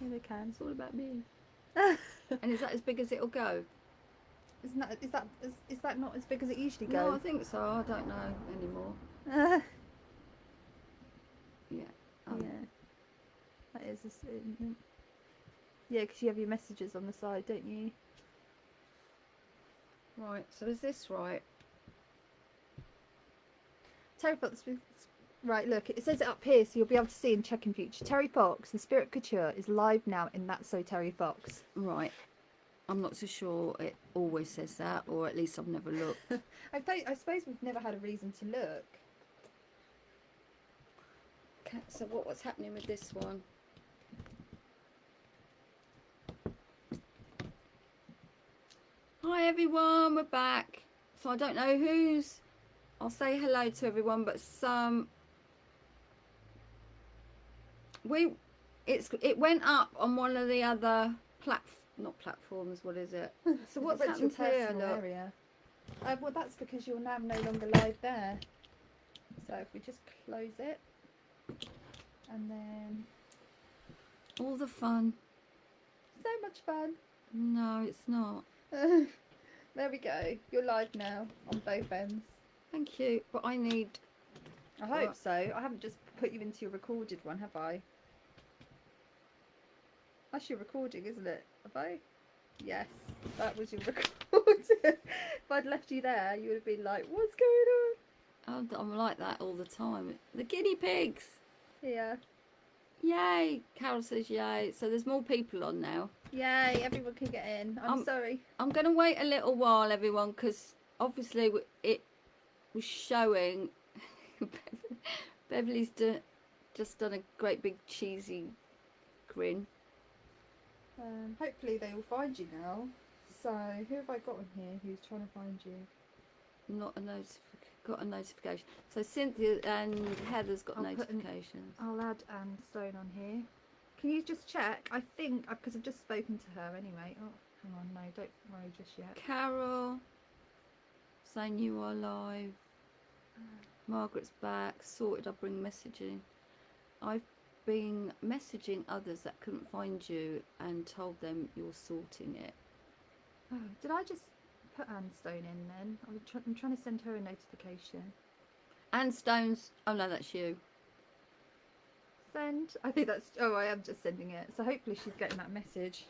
Yeah, they can. It's all about me. And is that as big as it'll go? Is that not as big as it usually No, I goes? think so. I don't know anymore. Uh, Yeah. yeah, that is. Yeah, because you have your messages on the side, don't you? Right. So is this right? Terry Fox. Right, look, it says it up here, so you'll be able to see and check in future. Terry Fox, the Spirit Couture, is live now in That's So Terry Fox. Right. I'm not so sure it always says that, or at least I've never looked. I suppose we've never had a reason to look. Okay, so what's happening with this one? Hi everyone, we're back. So I don't know who's. I'll say hello to everyone, but it went up on one of the other not platforms. What is it? So what's happened here? Look. Area. Well, that's because you're now no longer live there. So if we just close it, and then All the fun. so much fun. No, it's not. There we go. You're live now on both ends. Thank you, but I need. I hope so. I haven't just put you into your recorded one, have I? That's your recording, isn't it? Have I? Yes, that was your recording. If I'd left you there, you would have been like, what's going Oh, I'm like that all the time. The guinea pigs. on? Yeah. Yay! Carol says yay. So there's more people on now. Yay, everyone can get in. I'm sorry. I'm going to wait a little while, everyone, because obviously it was showing. Beverly's just done a great big cheesy grin. Hopefully they will find you now. So, who have I got on here who's trying to find you? Got a notification. So Cynthia and Heather's got notifications. I'll add Anne Stone on here. Can you just check? I think, because I've just spoken to her anyway. Oh, hang on, no, don't worry just yet. Carol saying you are live. Margaret's back. Sorted, I'll bring messaging. I've been messaging others that couldn't find you and told them you're sorting it. Oh, did I just put Anne Stone in then? I'm trying to send her a notification. Anne Stone's. Oh no, that's you. Send. I think that's. Oh, I am just sending it. So hopefully she's getting that message.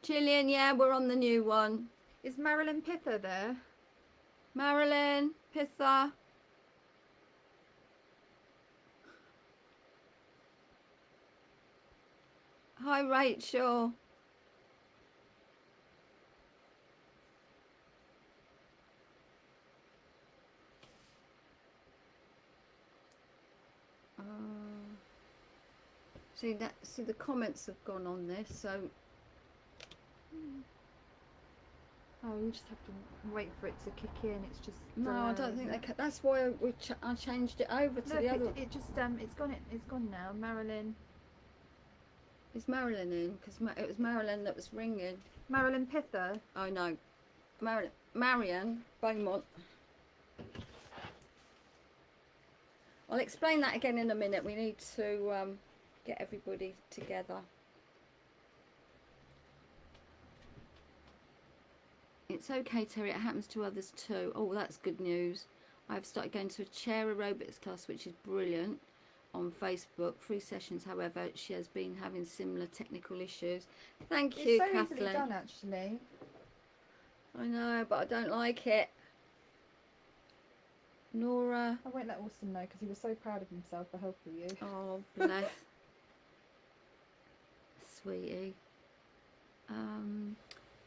Gillian, yeah, we're on the new one. Is Marilyn Pither there? Marilyn Pither. Hi, Rachel. See the comments have gone on this, so. Oh, you just have to wait for it to kick in. It's just. No, I don't think they can. That's why I changed it over to the other. It just it's gone now. Marilyn. Is Marilyn in? Because it was Marilyn that was ringing. Marilyn Pither. Oh no, Marianne Beaumont. I'll explain that again in a minute. We need to get everybody together. It's okay, Terry. It happens to others too. Oh, that's good news. I've started going to a chair aerobics class, which is brilliant, on Facebook. 3 sessions, however, she has been having similar technical issues. Thank you, Kathleen. It's so easily done, actually. I know, but I don't like it. Nora. I won't let Austin know because he was so proud of himself for helping you. Oh, bless. Sweetie.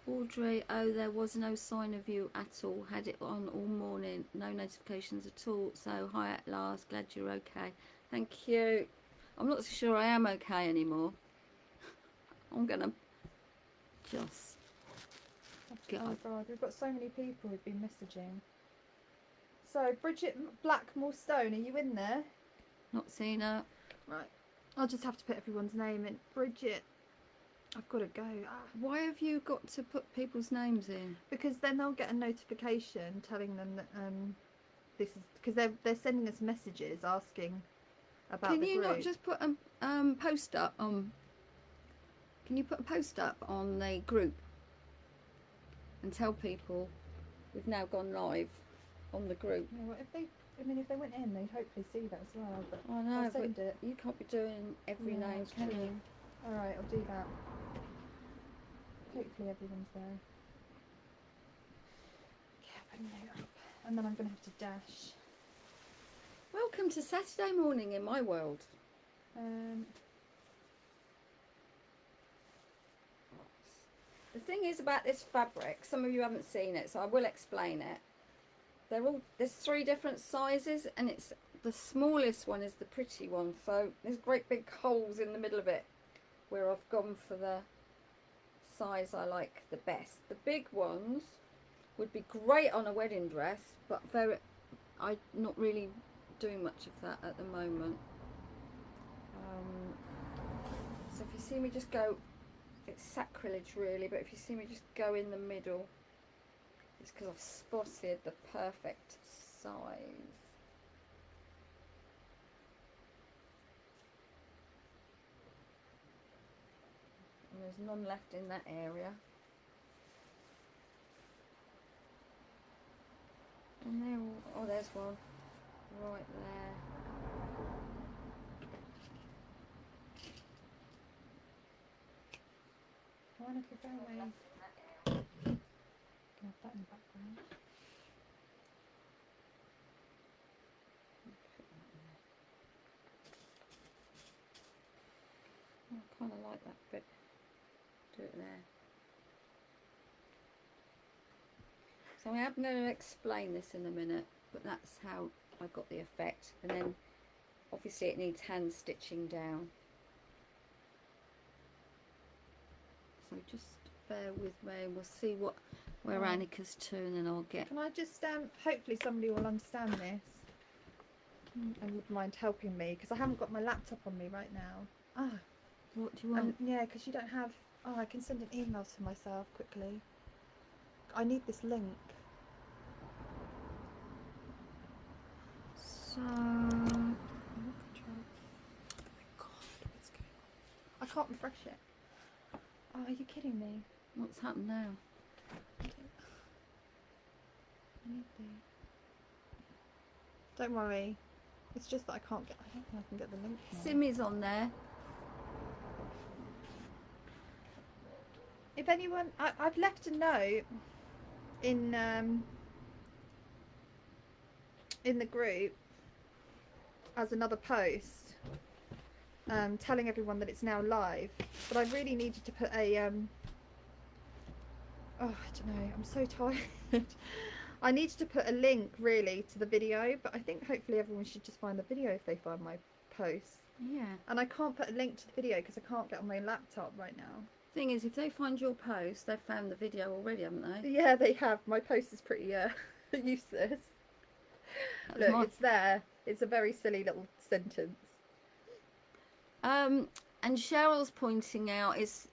Audrey, oh, there was no sign of you at all. Had it on all morning. No notifications at all. So, hi at last. Glad you're okay. Thank you. I'm not so sure I am okay anymore. I'm going to just... Oh, God. We've got so many people who've been messaging. So, Bridget Blackmore-Stone, are you in there? Not seen her. Right. I'll just have to put everyone's name in. Bridget... I've got to go. Why have you got to put people's names in? Because then they'll get a notification telling them that this is because they're sending us messages asking about Can the you group. not just put a post up on? Can you put a post up on the group and tell people we've now gone live on the group? Yeah, well, if they went in, they'd hopefully see that as well. But I know, I'll send it. you can't be doing every Yeah, name, that's can true. you? All right, I'll do that. Hopefully everyone's there. Yeah, put a note up, and then I'm gonna have to dash. Welcome to Saturday morning in my world. The thing is about this fabric, some of you haven't seen it, so I will explain it. There's 3 different sizes, and it's the smallest one is the pretty one. So there's great big holes in the middle of it, where I've gone for the size I like the best. The big ones would be great on a wedding dress, but I'm not really doing much of that at the moment. So if you see me just go, it's sacrilege really, but if you see me just go in the middle, it's because I've spotted the perfect size. And there's none left in that area. And there, oh, there's one right there. Monica, go away. Can have that in the background. I kind of like that bit. Do it there. So I am going to explain this in a minute, but that's how I got the effect. And then obviously it needs hand stitching down. So just bear with me and we'll see where Annika's to, and then I'll get... Can I just, hopefully somebody will understand this and would mind helping me, because I haven't got my laptop on me right now. Ah, What do you want? yeah, because you don't have... Oh, I can send an email to myself quickly. I need this link. So... Oh my god, what's going on? I can't refresh it. Oh, are you kidding me? What's happened now? I need the... Don't worry. It's just that I can't get... I don't think I can get the link now. Simmy's on there. If anyone... I've left a note in the group as another post telling everyone that it's now live, but I really needed to put a oh, I don't know, I'm so tired. I needed to put a link really to the video, but I think hopefully everyone should just find the video if they find my post. Yeah. And I can't put a link to the video because I can't get on my laptop right now. Thing is, if they find your post, they've found the video already, haven't they? Yeah, they have. My post is pretty useless. Look, it's there. It's a very silly little sentence. And Cheryl's pointing out it's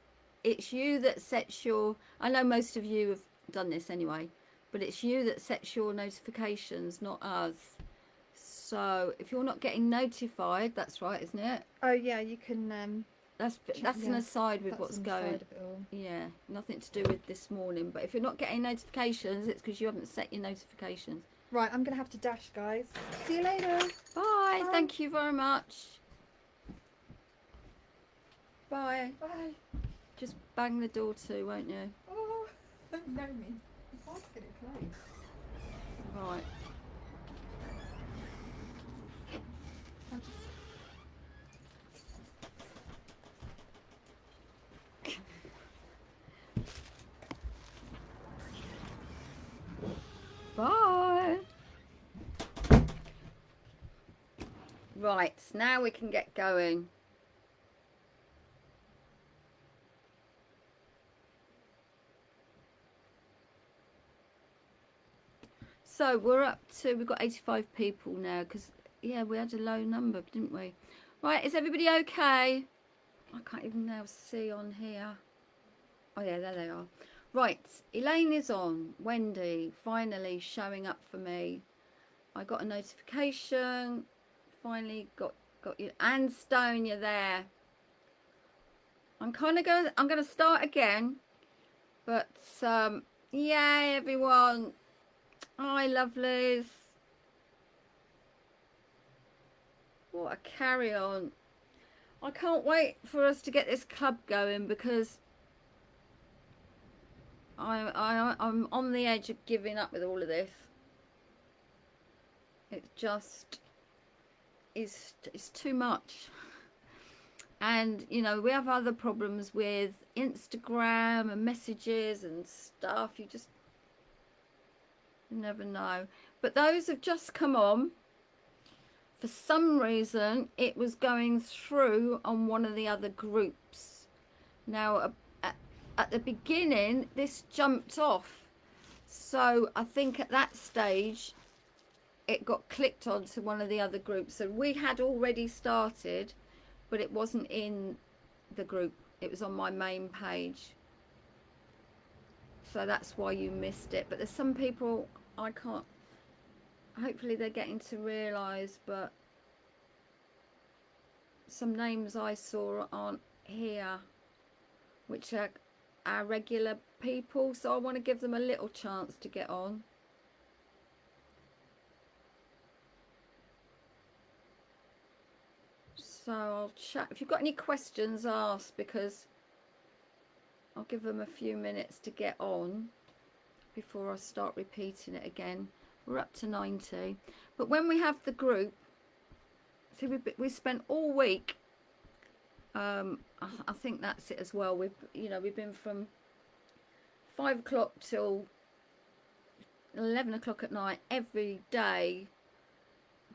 you that sets your... I know most of you have done this anyway, but it's you that sets your notifications, not us. So if you're not getting notified, that's right, isn't it? Oh yeah, you can. That's an aside with what's going. Yeah, nothing to do with this morning. But if you're not getting notifications, it's because you haven't set your notifications. Right, I'm gonna have to dash, guys. See you later. Bye. Bye. Thank you very much. Bye. Bye. Just bang the door to, won't you? Oh, don't know me. It's hard to get it closed. Right. I'll just... Bye. Right, now we can get going. So we're up to, we've got 85 people now because, yeah, we had a low number, didn't we? Right, is everybody okay? I can't even now see on here. Oh yeah, there they are. Right, Elaine is on. Wendy finally showing up for me. I got a notification. Finally got Got you. And Stone, you're there. I'm going to start again. But, yay, everyone. Hi, lovelies. What a carry on. I can't wait for us to get this club going because I'm on the edge of giving up with all of this. It just is, it's too much. And, you know, we have other problems with Instagram and messages and stuff. You just never know. But those have just come on. For some reason, it was going through on one of the other groups. Now, at the beginning, this jumped off. So I think at that stage, it got clicked onto one of the other groups. So we had already started, but it wasn't in the group. It was on my main page. So that's why you missed it. But there's some people I can't, hopefully they're getting to realise, but some names I saw aren't here, which are our regular people. So I want to give them a little chance to get on. So I'll chat. If you've got any questions, ask, because I'll give them a few minutes to get on before I start repeating it again. We're up to 90. But when we have the group, see, we spent all week. I think that's it as well. We've been from 5 o'clock till 11 o'clock at night every day,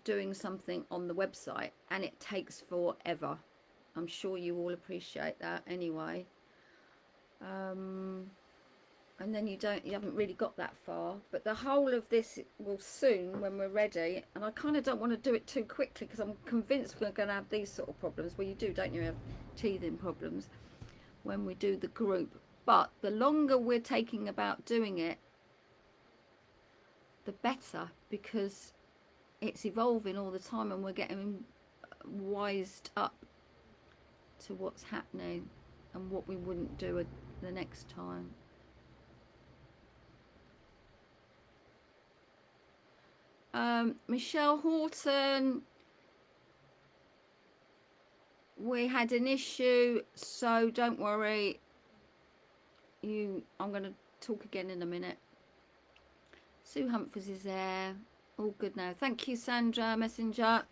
doing something on the website, and it takes forever. I'm sure you all appreciate that anyway. And then you haven't really got that far, but the whole of this will soon, when we're ready. And I kind of don't want to do it too quickly because I'm convinced we're going to have these sort of problems. Well, you do, don't you, have teething problems when we do the group. But the longer we're taking about doing it, the better, because it's evolving all the time and we're getting wised up to what's happening and what we wouldn't do the next time. Michelle Horton, we had an issue, so don't worry. I'm going to talk again in a minute. Sue Humphries is there. All good now. Thank you, Sandra Messenger.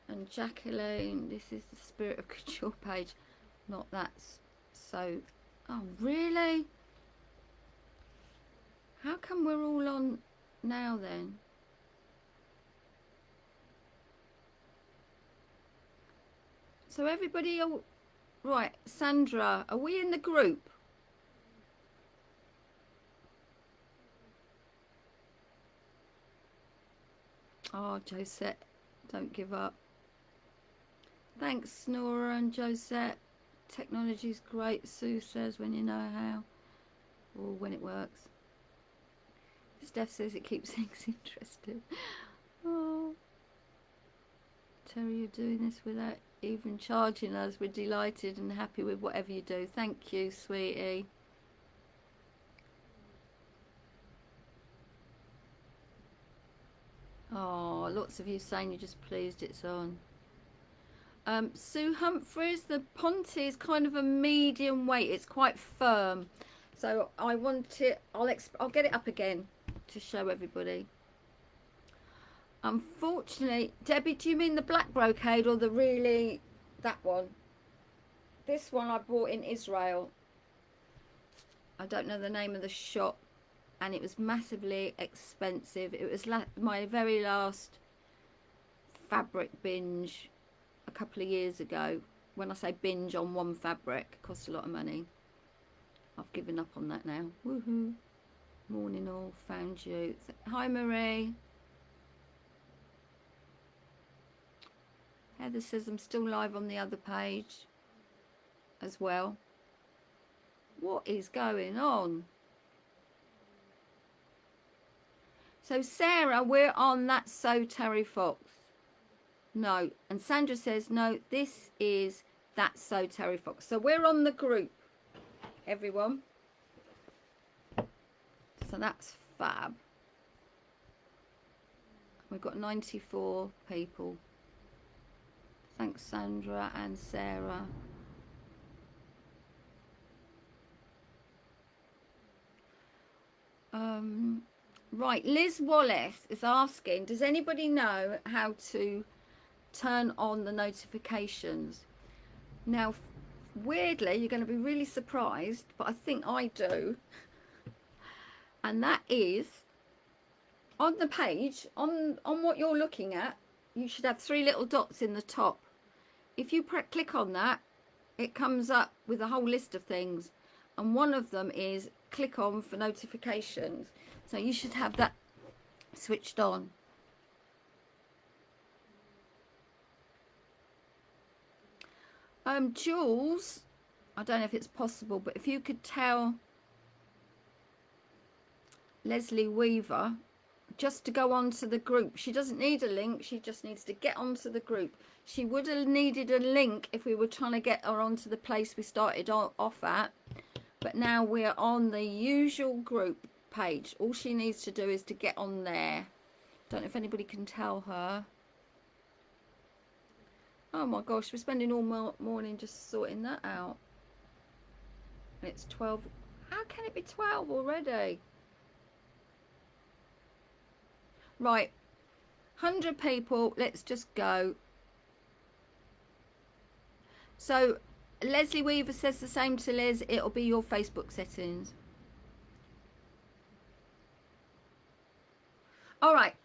And Jacqueline, this is the Spirit of Couture page. Not that. So, oh, really? How come we're all on now then? So everybody, right, Sandra, are we in the group? Oh, Josette, don't give up. Thanks, Nora and Josette. Technology's great, Sue says, when you know how, or when it works. Steph says it keeps things interesting. Oh, Terry, you're doing this without even charging us. We're delighted and happy with whatever you do. Thank you, sweetie. Oh, lots of you saying you're just pleased it's on. Sue Humphries, the Ponte is kind of a medium weight. It's quite firm. So I want it, I'll get it up again to show everybody. Unfortunately, Debbie, do you mean the black brocade or that one? This one I bought in Israel. I don't know the name of the shop, and it was massively expensive. It was my very last fabric binge a couple of years ago. When I say binge on one fabric, it cost a lot of money. I've given up on that now. Woohoo. Morning all, found you. Hi Marie. Heather says I'm still live on the other page as well. What is going on? So Sarah, we're on That's So Terry Fox. No. And Sandra says, no, this is That's So Terry Fox. So we're on the group, everyone. So that's fab. We've got 94 people. Thanks, Sandra and Sarah. Right, Liz Wallace is asking, does anybody know how to turn on the notifications? Now, weirdly, you're going to be really surprised, but I think I do. And that is, on the page, on what you're looking at, you should have 3 little dots in the top. If you click on that, it comes up with a whole list of things. And one of them is click on for notifications. So you should have that switched on. Jules, I don't know if it's possible, but if you could tell Leslie Weaver just to go onto the group. She doesn't need a link, she just needs to get onto the group. She would have needed a link if we were trying to get her onto the place we started off at, but now we're on the usual group page. All she needs to do is to get on there. Don't know if anybody can tell her. Oh my gosh, we're spending all morning just sorting that out. And it's 12. How can it be 12 already? Right, 100 people, let's just go. So Leslie Weaver says the same to Liz, it'll be your Facebook settings. All right,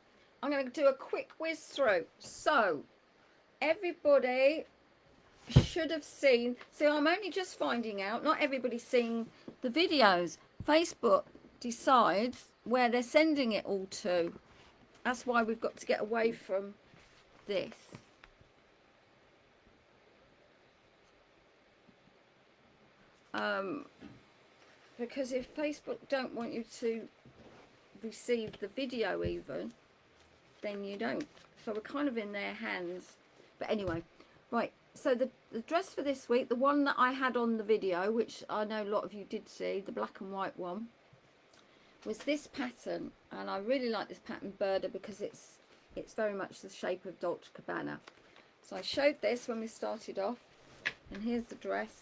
I'm going to do a quick whiz through. So everybody should have seen, so I'm only just finding out, not everybody's seeing the videos. Facebook decides where they're sending it all to. That's why we've got to get away from this. Because if Facebook don't want you to receive the video even, then you don't. So we're kind of in their hands. But anyway, right. So the dress for this week, the one that I had on the video, which I know a lot of you did see, the black and white one, was this pattern. And I really like this pattern, Berda, because it's very much the shape of Dolce Cabana. So I showed this when we started off, and here's the dress.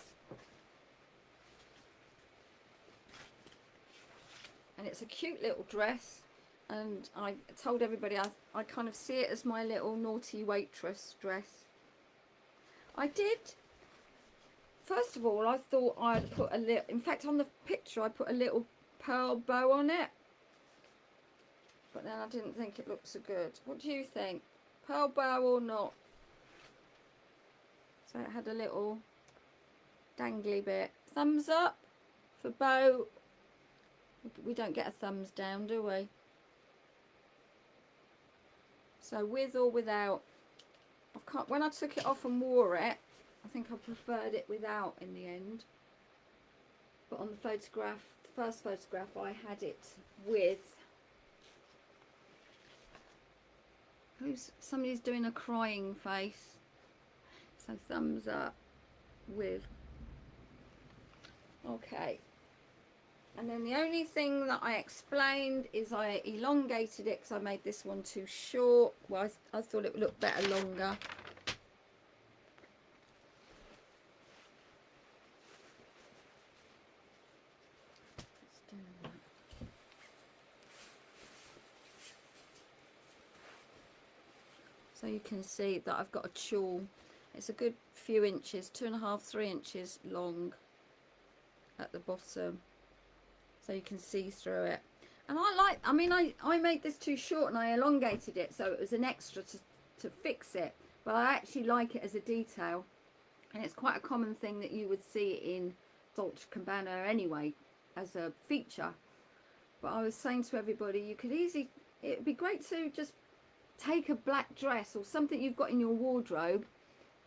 And it's a cute little dress, and I told everybody I kind of see it as my little naughty waitress dress. I did, first of all, I thought I'd put a little, in fact on the picture I put a little pearl bow on it, but then I didn't think it looked so good. What do you think? Pearl bow or not? So it had a little dangly bit. Thumbs up for bow. We don't get a thumbs down, do we? So with or without. When I took it off and wore it, I think I preferred it without in the end. But on the photograph, the first photograph, I had it with. Somebody's doing a crying face. So thumbs up with. Okay. And then the only thing that I explained is I elongated it because I made this one too short. Well, I thought it would look better longer. Let's do that. So you can see that I've got a tulle. It's a good few inches, 2.5, 3 inches long at the bottom. So you can see through it. And I made this too short and I elongated it so it was an extra to fix it. But I actually like it as a detail. And it's quite a common thing that you would see in Dolce Cabana anyway, as a feature. But I was saying to everybody, you could easily, it would be great to just take a black dress or something you've got in your wardrobe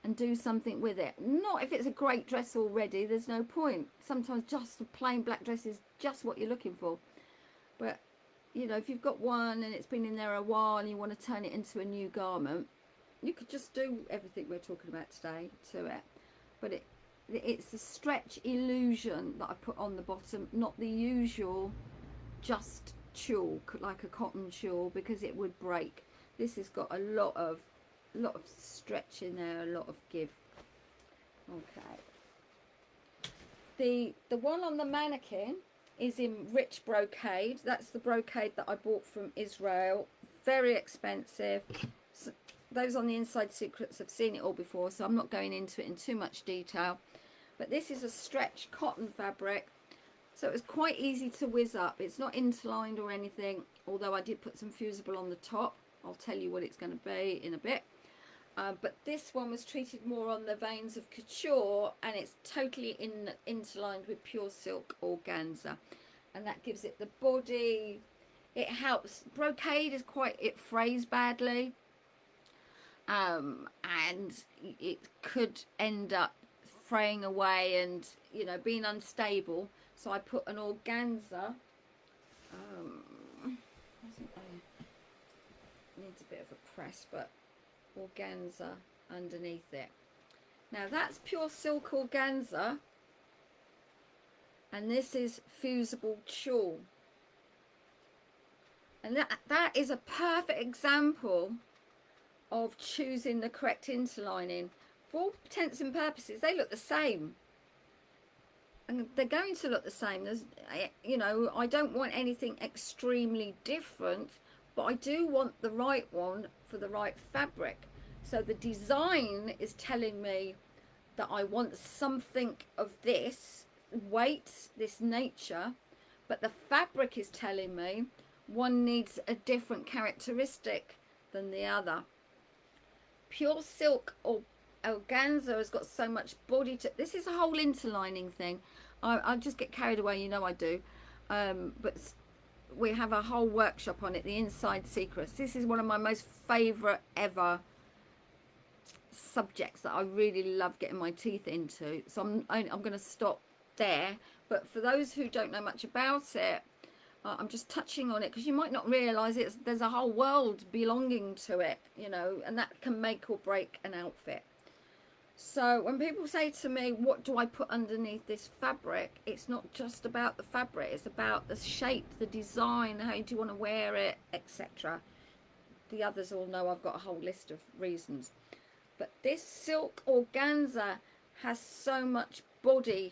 and do something with it. Not if it's a great dress already, there's no point. Sometimes just a plain black dress is just what you're looking for. But, you know, if you've got one and it's been in there a while and you want to turn it into a new garment, you could just do everything we're talking about today to it, but it's the stretch illusion that I put on the bottom, not the usual just chalk like a cotton tulle, because it would break. This has got a lot of stretch in there, a lot of give. Okay, the one on the mannequin is in rich brocade. That's the brocade that I bought from Israel, very expensive. So those on the Inside Secrets have seen it all before, so I'm not going into it in too much detail. But this is a stretch cotton fabric, so it was quite easy to whiz up. It's not interlined or anything, although I did put some fusible on the top. I'll tell you what it's going to be in a bit. But this one was treated more on the veins of couture, and it's totally interlined with pure silk organza, and that gives it the body. It helps. Brocade is quite, it frays badly, and it could end up fraying away and, you know, being unstable. So I put an organza, needs a bit of a press, but organza underneath it. Now that's pure silk organza, and this is fusible tulle, and that is a perfect example of choosing the correct interlining. For all intents and purposes, they look the same, and they're going to look the same. There's, you know, I don't want anything extremely different, but I do want the right one for the right fabric. So the design is telling me that I want something of this weight, this nature, but the fabric is telling me one needs a different characteristic than the other. Pure silk or organza has got so much body to this. Is a whole interlining thing. I just get carried away, you know I do, but we have a whole workshop on it, the Inside Secrets. This is one of my most favorite ever subjects that I really love getting my teeth into, so I'm going to stop there. But for those who don't know much about it, I'm just touching on it because you might not realize there's a whole world belonging to it, you know, and that can make or break an outfit. So when people say to me, what do I put underneath this fabric, it's not just about the fabric, it's about the shape, the design, how do you want to wear it, etc. The others all know I've got a whole list of reasons. But this silk organza has so much body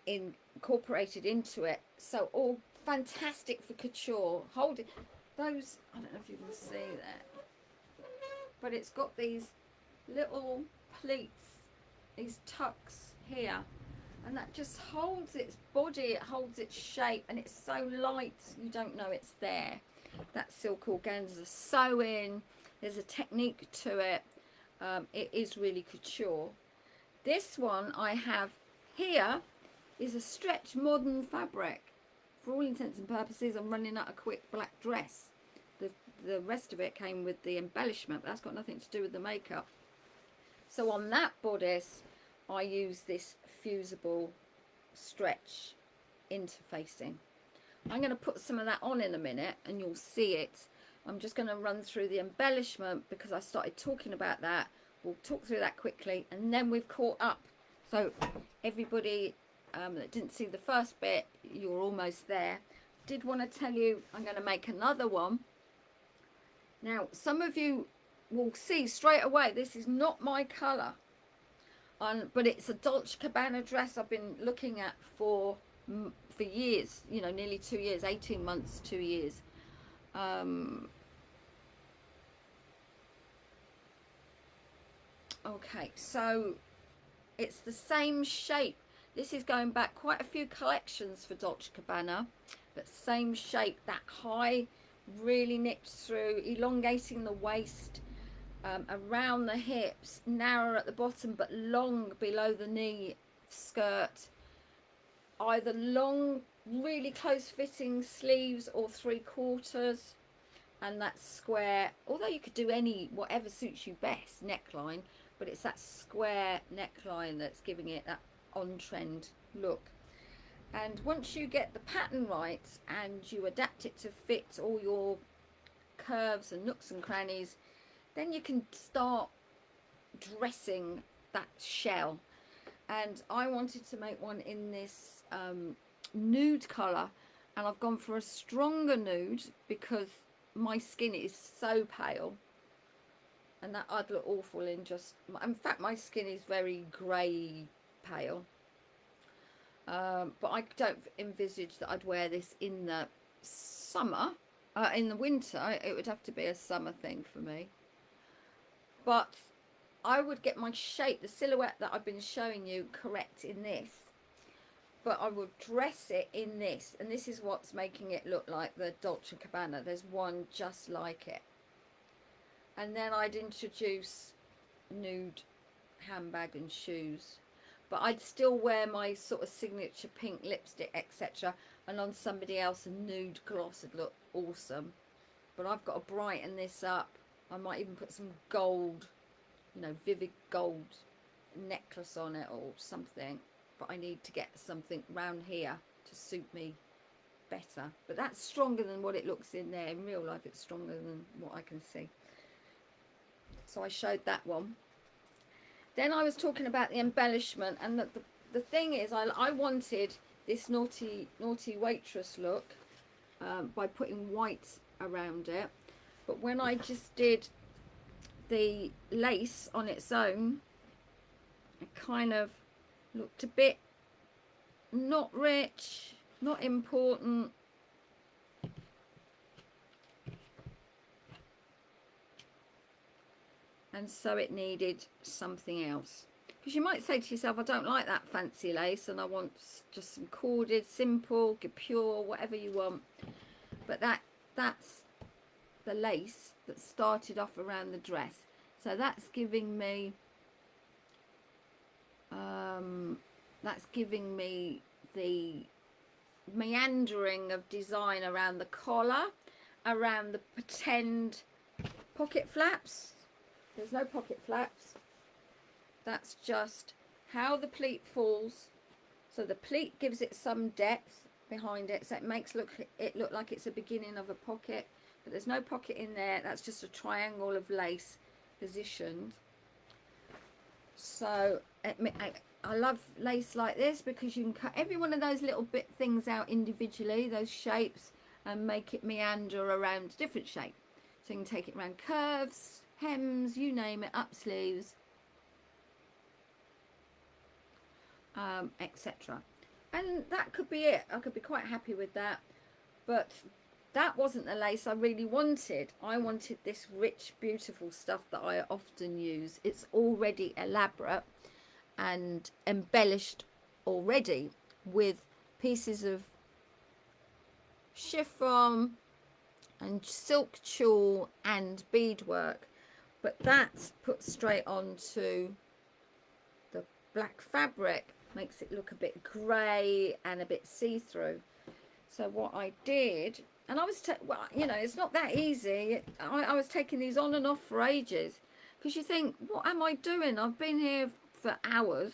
incorporated into it, so all fantastic for couture. Hold it, those, I don't know if you can see that, but it's got these little pleats, these tucks here, and that just holds its body, it holds its shape, and it's so light you don't know it's there. That silk organza sewing, there's a technique to it. It is really couture. This one I have here is a stretch modern fabric. For all intents and purposes, I'm running out a quick black dress. The rest of it came with the embellishment, but that's got nothing to do with the makeup. So on that bodice, I use this fusible stretch interfacing. I'm going to put some of that on in a minute and you'll see it. I'm just going to run through the embellishment because I started talking about that. We'll talk through that quickly and then we've caught up. So everybody that didn't see the first bit, you're almost there. Did want to tell you I'm going to make another one. Now some of you will see straight away this is not my colour, but it's a Dolce Cabana dress I've been looking at for years, you know, nearly 2 years, 18 months, 2 years. Okay, so it's the same shape. This is going back quite a few collections for Dolce Cabana, but same shape, that high, really nipped through, elongating the waist, around the hips, narrow at the bottom but long below the knee skirt, either long really close fitting sleeves or 3/4, and that square, although you could do any, whatever suits you best, neckline, but it's that square neckline that's giving it that on-trend look. And once you get the pattern right and you adapt it to fit all your curves and nooks and crannies, then you can start dressing that shell. And I wanted to make one in this nude colour, and I've gone for a stronger nude because my skin is so pale, and that I'd look awful in just, in fact my skin is very grey pale, but I don't envisage that I'd wear this in the summer. In the winter it would have to be a summer thing for me, but I would get my shape, the silhouette that I've been showing you, correct in this, but I would dress it in this, and this is what's making it look like the Dolce Cabana. There's one just like it. And then I'd introduce nude handbag and shoes, but I'd still wear my sort of signature pink lipstick, etc., and on somebody else a nude gloss would look awesome. But I've got to brighten this up. I might even put some gold, you know, vivid gold necklace on it or something, but I need to get something round here to suit me better. But that's stronger than what it looks in there. In real life it's stronger than what I can see. So I showed that one. Then I was talking about the embellishment, and the thing is, I wanted this naughty waitress look by putting white around it, but when I just did the lace on its own, it kind of looked a bit not rich, not important. And so it needed something else. Because you might say to yourself, I don't like that fancy lace and I want just some corded, simple, guipure, whatever you want. But that's the lace that started off around the dress. So that's giving me the meandering of design around the collar, around the pretend pocket flaps. There's no pocket flaps. That's just how the pleat falls. So the pleat gives it some depth behind it, so it makes it look like it's a beginning of a pocket, but there's no pocket in there. That's just a triangle of lace positioned. So I love lace like this because you can cut every one of those little bit things out individually, those shapes, and make it meander around a different shape. So you can take it around curves, hems, you name it, up sleeves, etc. And that could be it. I could be quite happy with that, but that wasn't the lace I really wanted. I wanted this rich, beautiful stuff that I often use. It's already elaborate and embellished already with pieces of chiffon and silk tulle and beadwork, but that's put straight onto the black fabric, makes it look a bit grey and a bit see-through. So what I did, and I was well, you know, it's not that easy. I was taking these on and off for ages, because you think, what am I doing? I've been here for hours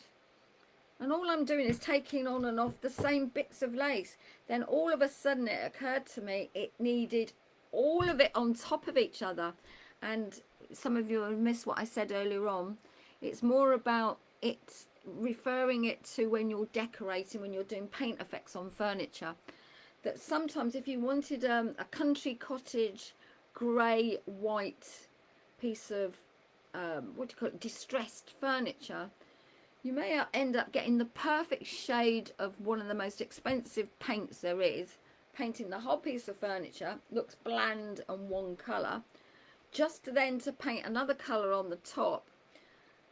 and all I'm doing is taking on and off the same bits of lace. Then all of a sudden it occurred to me it needed all of it on top of each other. And some of you have missed what I said earlier on. It's more about it, referring it to when you're decorating, when you're doing paint effects on furniture, that sometimes if you wanted a country cottage grey white piece of what do you call it, distressed furniture, you may end up getting the perfect shade of one of the most expensive paints there is, painting the whole piece of furniture, looks bland and one colour, just then to paint another colour on the top,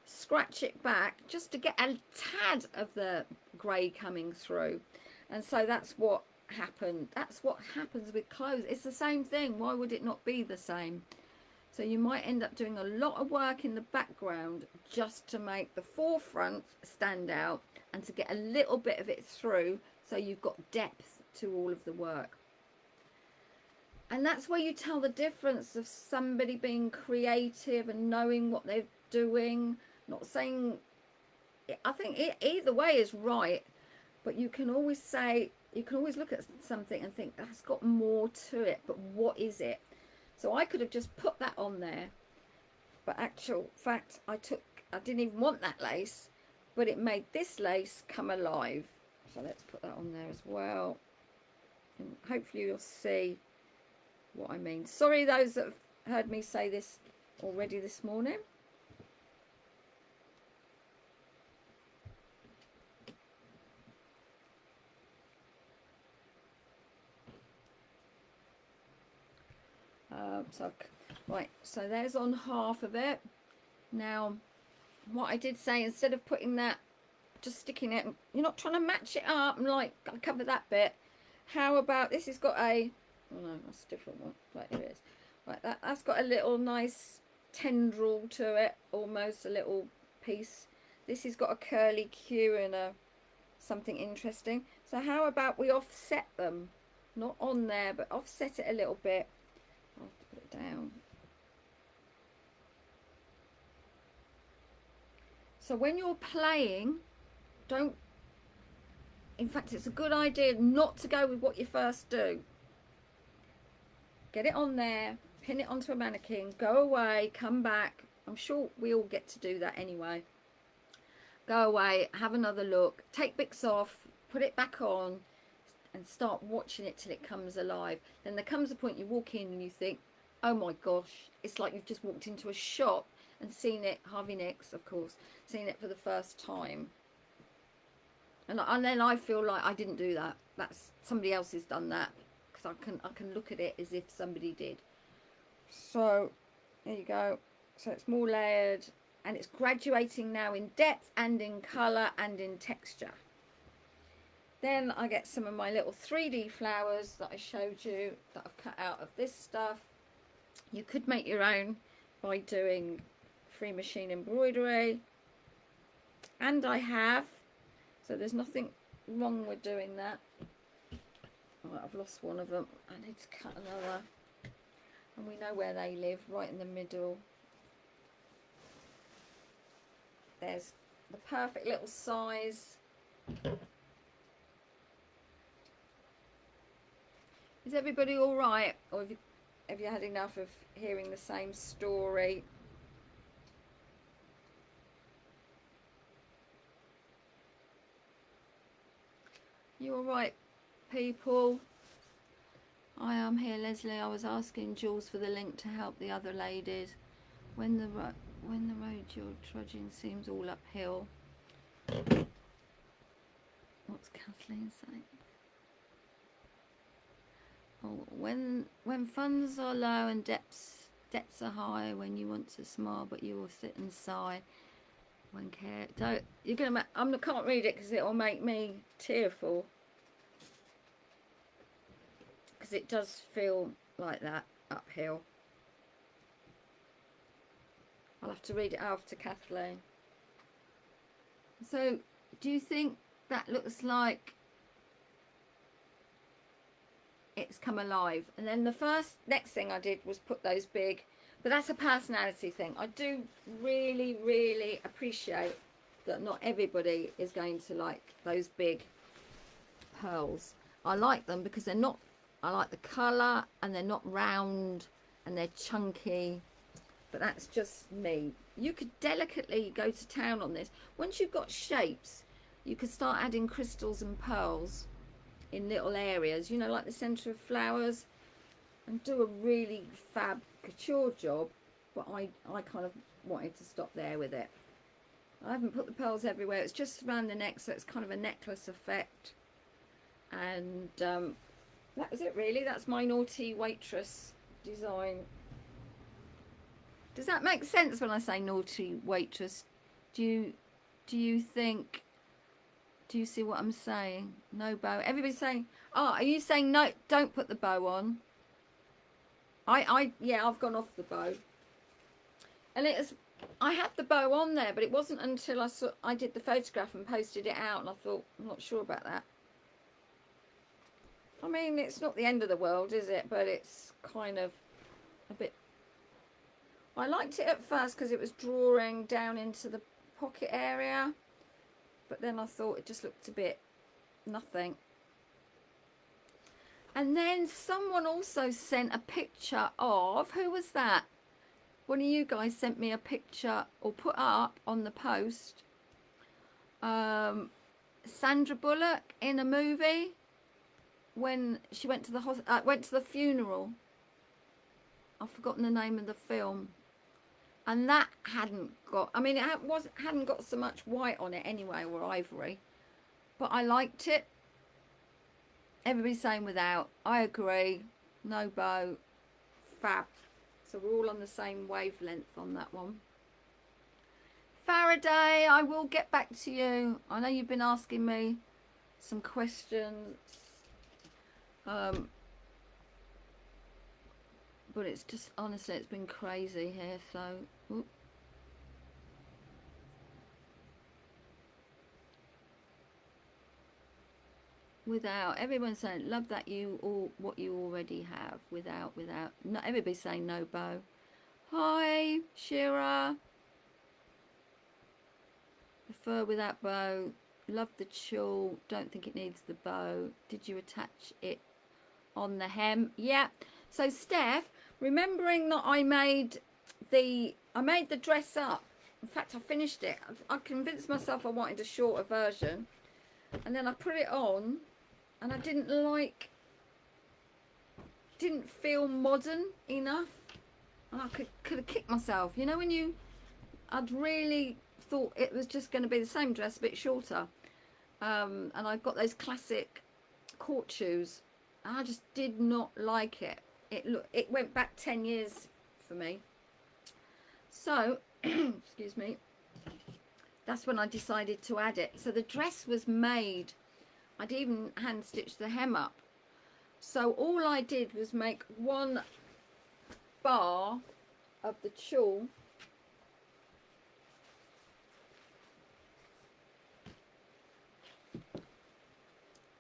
scratch it back just to get a tad of the grey coming through. And so that's what happened. That's what happens with clothes. It's the same thing. Why would it not be the same? So you might end up doing a lot of work in the background just to make the forefront stand out and to get a little bit of it through, so you've got depth to all of the work. And that's where you tell the difference of somebody being creative and knowing what they're doing. Not saying, I think either way is right, but you can always say, you can always look at something and think that's got more to it, but what is it? So I could have just put that on there But actual fact, I didn't even want that lace, but it made this lace come alive. So let's put that on there as well. And hopefully you'll see what I mean. Sorry those that have heard me say this already this morning. Right, so there's on half of it. Now, what I did say, instead of putting that, just sticking it, you're not trying to match it up and like, I cover that bit. How about, this has got a, oh no, that's a different one. Right, here it is. Right, that's got a little nice tendril to it, almost a little piece. This has got a curly Q and a something interesting. So how about we offset them? Not on there, but offset it a little bit. I'll have to put it down. So when you're playing, don't, in fact, it's a good idea not to go with what you first do. Get it on there, pin it onto a mannequin, go away, come back. I'm sure we all get to do that anyway. Go away, have another look, take bits off, put it back on, and start watching it till it comes alive. Then there comes a point you walk in and you think, oh my gosh, it's like you've just walked into a shop and seen it, Harvey Nicks of course, seen it for the first time. And then I feel like I didn't do that. That's somebody else has done that, because I can look at it as if somebody did. So there you go. So it's more layered and it's graduating now in depth and in colour and in texture. Then I get some of my little 3D flowers that I showed you that I've cut out of this stuff. You could make your own by doing free machine embroidery, and I have, so there's nothing wrong with doing that. Oh, I've lost one of them. I need to cut another, and we know where they live, right in the middle. There's the perfect little size. Is everybody all right, or have you had enough of hearing the same story? You all right, people? I am here, Leslie. I was asking Jules for the link to help the other ladies. When the road you're trudging seems all uphill. What's Kathleen saying? Oh, when funds are low and debts are high, when you want to smile but you will sit and sigh. When care, don't, you're gonna. I can't read it because it will make me tearful. Because it does feel like that uphill. I'll have to read it after Kathleen. So, do you think that looks like it's come alive? And then the next thing I did was put those big, but that's a personality thing. I do really, really appreciate that not everybody is going to like those big pearls. I like them because they're not, I like the colour and they're not round and they're chunky, but that's just me. You could delicately go to town on this. Once you've got shapes, you could start adding crystals and pearls in little areas, you know, like the centre of flowers, and do a really fab couture job. But I kind of wanted to stop there with it. I haven't put the pearls everywhere, it's just around the neck, so it's kind of a necklace effect. And that was it really. That's my naughty waitress design. Does that make sense when I say naughty waitress? Do you think, do you see what I'm saying? No bow. Everybody's saying, oh, are you saying no, don't put the bow on? Yeah, I've gone off the bow. And I had the bow on there, but it wasn't until I did the photograph and posted it out, and I thought, I'm not sure about that. I mean, it's not the end of the world, is it? But it's kind of a bit... I liked it at first because it was drawing down into the pocket area. But then I thought it just looked a bit nothing. And then someone also sent a picture of... Who was that? one of you guys sent me a picture or put up on the post. Sandra Bullock in a movie when she went to the funeral. I've forgotten the name of the film, and that hadn't got. I mean, hadn't got so much white on it anyway, or ivory, but I liked it. Everybody's saying without. I agree. No bow. Fab. So we're all on the same wavelength on that one. Faraday, I will get back to you. I know you've been asking me some questions. But it's just, honestly, it's been crazy here. So, oops. Without, everyone's saying love that you all what you already have. Without, not everybody's saying no bow. Hi Shira, prefer without bow. Love the tulle, don't think it needs the bow. Did you attach it on the hem? Yeah. So Steph, remembering that I made the dress up, in fact I finished it. I convinced myself I wanted a shorter version, and then I put it on and I didn't feel modern enough, and I could have kicked myself, you know, when I'd really thought it was just going to be the same dress a bit shorter, and I've got those classic court shoes, and I just did not like it. It went back 10 years for me. So excuse me, that's when I decided to add it. So the dress was made, I'd even hand stitched the hem up. So all I did was make one bar of the tulle,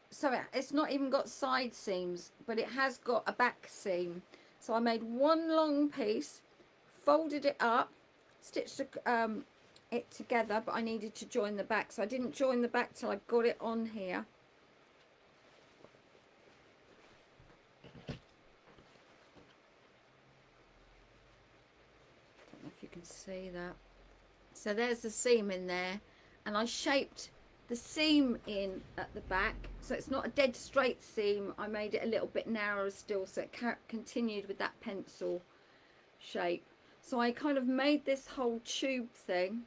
so it's not even got side seams, but it has got a back seam. So I made one long piece, folded it up, stitched it together, but I needed to join the back, so I didn't join the back till I got it on here. Don't know if you can see that. So there's the seam in there, and I shaped the seam in at the back, so it's not a dead straight seam. I made it a little bit narrower still, so it continued with that pencil shape. So I kind of made this whole tube thing,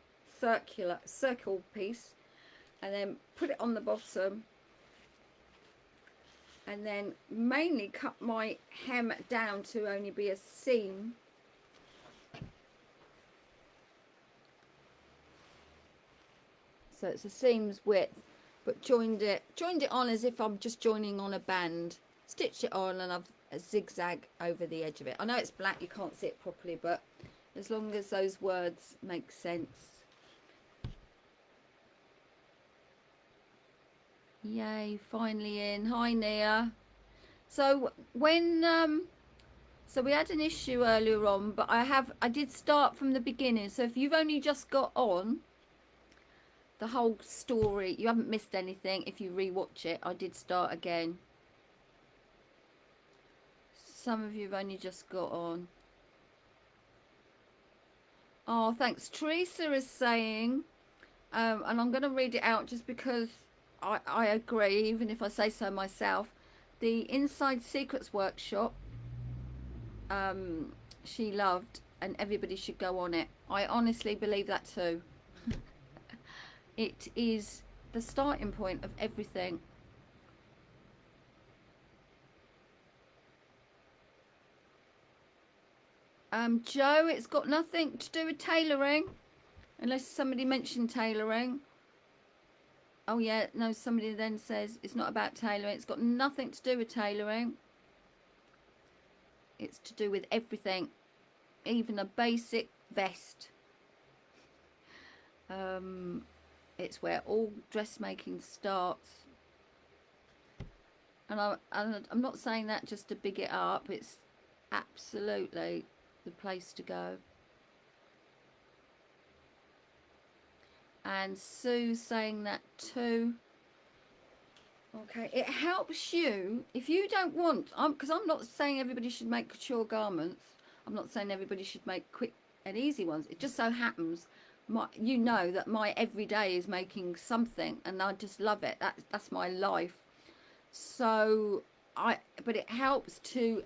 circle piece, and then put it on the bottom, and then mainly cut my hem down to only be a seam. So it's a seam's width, but joined it on as if I'm just joining on a band. Stitched it on, and I've a zigzag over the edge of it. I know it's black, you can't see it properly, but as long as those words make sense. Yay, finally in. Hi Nia. So when so we had an issue earlier on, but I did start from the beginning. So if you've only just got on the whole story, you haven't missed anything. If you rewatch it, I did start again. Some of you have only just got on. Oh, thanks. Teresa is saying, and I'm going to read it out just because I agree, even if I say so myself. The Inside Secrets workshop, she loved, and everybody should go on it. I honestly believe that too. It is the starting point of everything. Joe, it's got nothing to do with tailoring, unless somebody mentioned tailoring. Oh yeah, no, somebody then says it's not about tailoring. It's got nothing to do with tailoring. It's to do with everything, even a basic vest. It's where all dressmaking starts. And I'm not saying that just to big it up. It's absolutely the place to go. And Sue's saying that too. Okay, it helps you if you don't want, because I'm not saying everybody should make couture garments. I'm not saying everybody should make quick and easy ones. It just so happens you know that my everyday is making something, and I just love it. That's my life. So but it helps to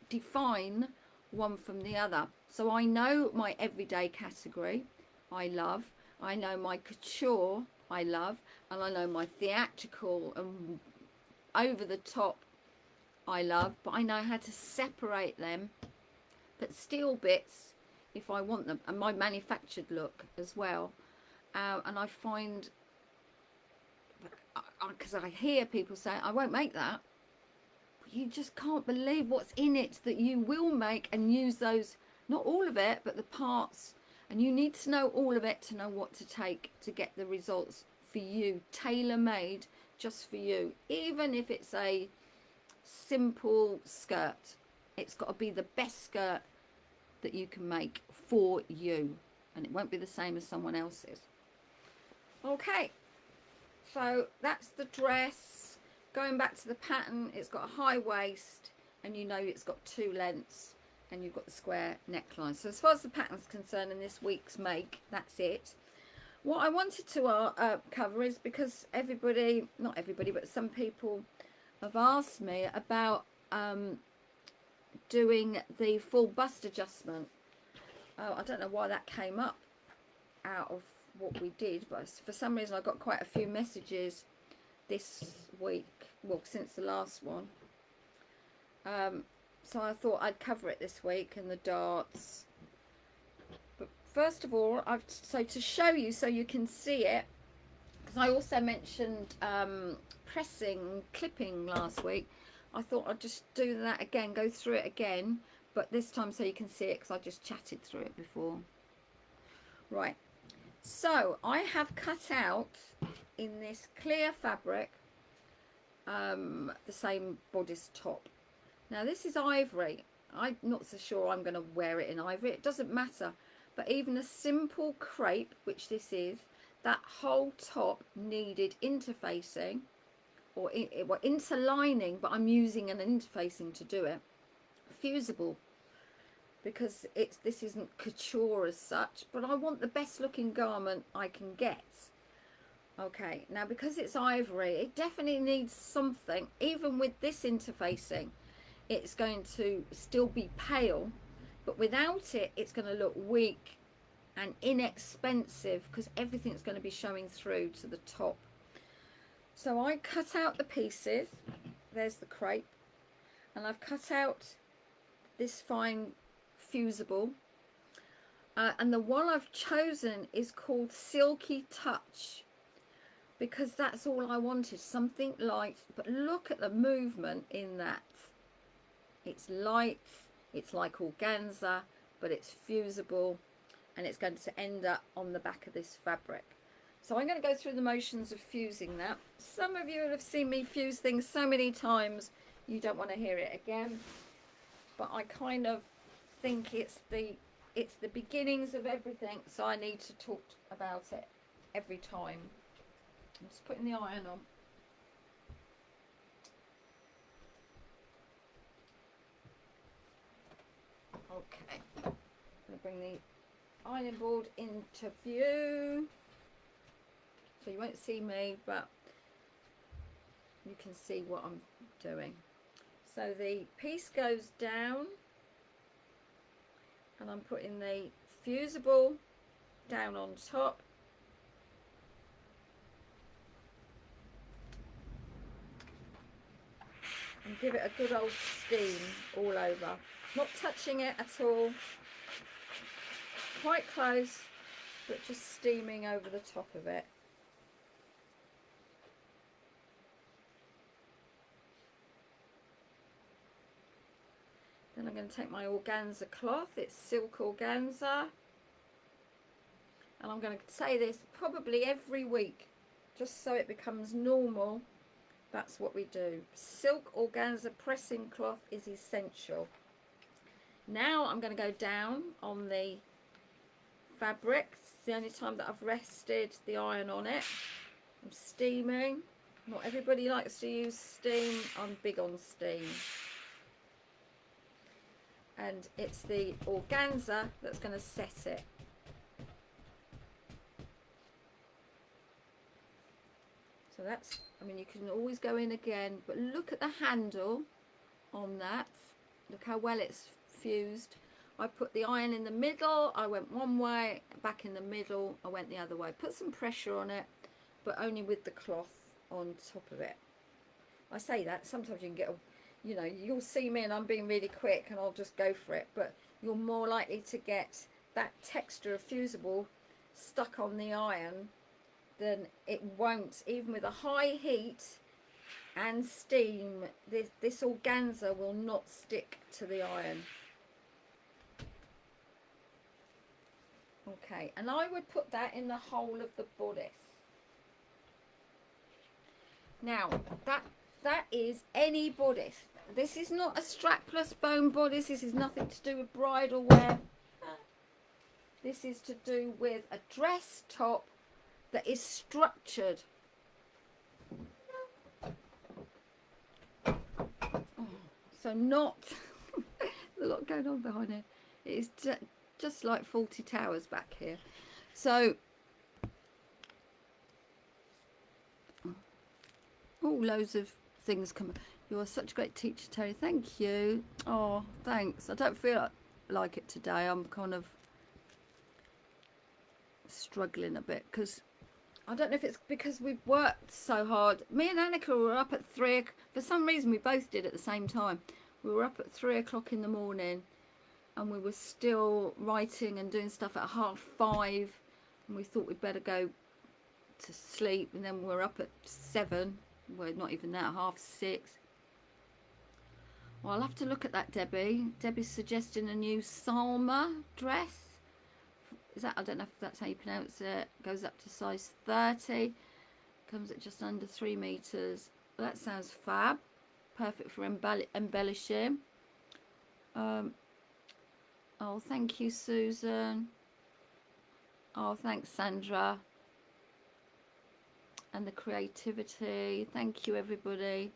define one from the other. So I know my everyday category I love, I know my couture I love, and I know my theatrical and over the top I love, but I know how to separate them, but still bits if I want them, and my manufactured look as well. And I find, because I hear people say, I won't make that. But you just can't believe what's in it that you will make and use those, not all of it, but the parts. And you need to know all of it to know what to take to get the results for you, tailor-made just for you. Even if it's a simple skirt, it's got to be the best skirt that you can make for you, and it won't be the same as someone else's. Okay, so that's the dress. Going back to the pattern, it's got a high waist, and you know it's got 2 lengths, and you've got the square neckline. So as far as the pattern's concerned in this week's make, that's it. What I wanted to cover is, because everybody, not everybody, but some people have asked me about doing the full bust adjustment. I don't know why that came up out of what we did, but for some reason I got quite a few messages this week, well, since the last one. So I thought I'd cover it this week, and the darts. But first of all, so to show you so you can see it, because I also mentioned pressing, clipping last week. I thought I'd just do that again, go through it again, but this time so you can see it, because I just chatted through it before. Right, so I have cut out in this clear fabric the same bodice top. Now this is ivory. I'm not so sure I'm going to wear it in ivory. It doesn't matter, but even a simple crepe, which this is, that whole top needed interfacing, or interlining, but I'm using an interfacing to do it, fusible, because this isn't couture as such, but I want the best looking garment I can get. Okay, now because it's ivory, it definitely needs something. Even with this interfacing, it's going to still be pale, but without it, it's going to look weak and inexpensive, because everything's going to be showing through to the top. So I cut out the pieces. There's the crepe, and I've cut out this fine fusible, and the one I've chosen is called Silky Touch, because that's all I wanted, something light. But look at the movement in that. It's light, it's like organza, but it's fusible, and it's going to end up on the back of this fabric. So I'm going to go through the motions of fusing that. Some of you have seen me fuse things so many times, you don't want to hear it again. But I kind of think it's the beginnings of everything, so I need to talk about it every time. I'm just putting the iron on. Okay, I'm going to bring the ironing board into view. So you won't see me, but you can see what I'm doing. So the piece goes down, and I'm putting the fusible down on top. And give it a good old steam all over. Not touching it at all. Quite close, but just steaming over the top of it. Then I'm going to take my organza cloth, it's silk organza, and I'm going to say this probably every week, just so it becomes normal. That's what we do. Silk organza pressing cloth is essential. Now I'm going to go down on the fabric. It's the only time that I've rested the iron on it. I'm steaming. Not everybody likes to use steam. I'm big on steam. and it's the organza that's going to set it. So that's, I mean, you can always go in again, but look at the handle on that. Look how well it's fused. I put the iron in the middle, I went one way, back in the middle, I went the other way. Put some pressure on it, but only with the cloth on top of it. I say that, sometimes you can get, you know, you'll see me and I'm being really quick and I'll just go for it, but you're more likely to get that texture of fusible stuck on the iron than it won't, even with a high heat and steam. This organza will not stick to the iron. Okay, and I would put that in the whole of the bodice. Now, that is any bodice. This is not a strapless bone bodice. This is nothing to do with bridal wear. This is to do with a dress top that is structured. So not, there's a lot going on behind it. It is just like Faulty Towers back here. So, oh, loads of things come. You are such a great teacher, Terry. Thank you. Oh, thanks. I don't feel like it today. I'm kind of struggling a bit because I don't know if it's because we've worked so hard. Me and Annika were up at 3. For some reason, we both did at the same time. We were up at 3 o'clock in the morning, and we were still writing and doing stuff at 5:30. And we thought we'd better go to sleep. And then we're up at 7. Well, not even that, 6:30. Well, I'll have to look at that, Debbie. Debbie's suggesting a new Salma dress. Is that, I don't know if that's how you pronounce it. Goes up to size 30. Comes at just under 3 meters. Well, that sounds fab. Perfect for embellishing. Oh, thank you, Susan. Oh, thanks, Sandra. And the creativity. Thank you, everybody.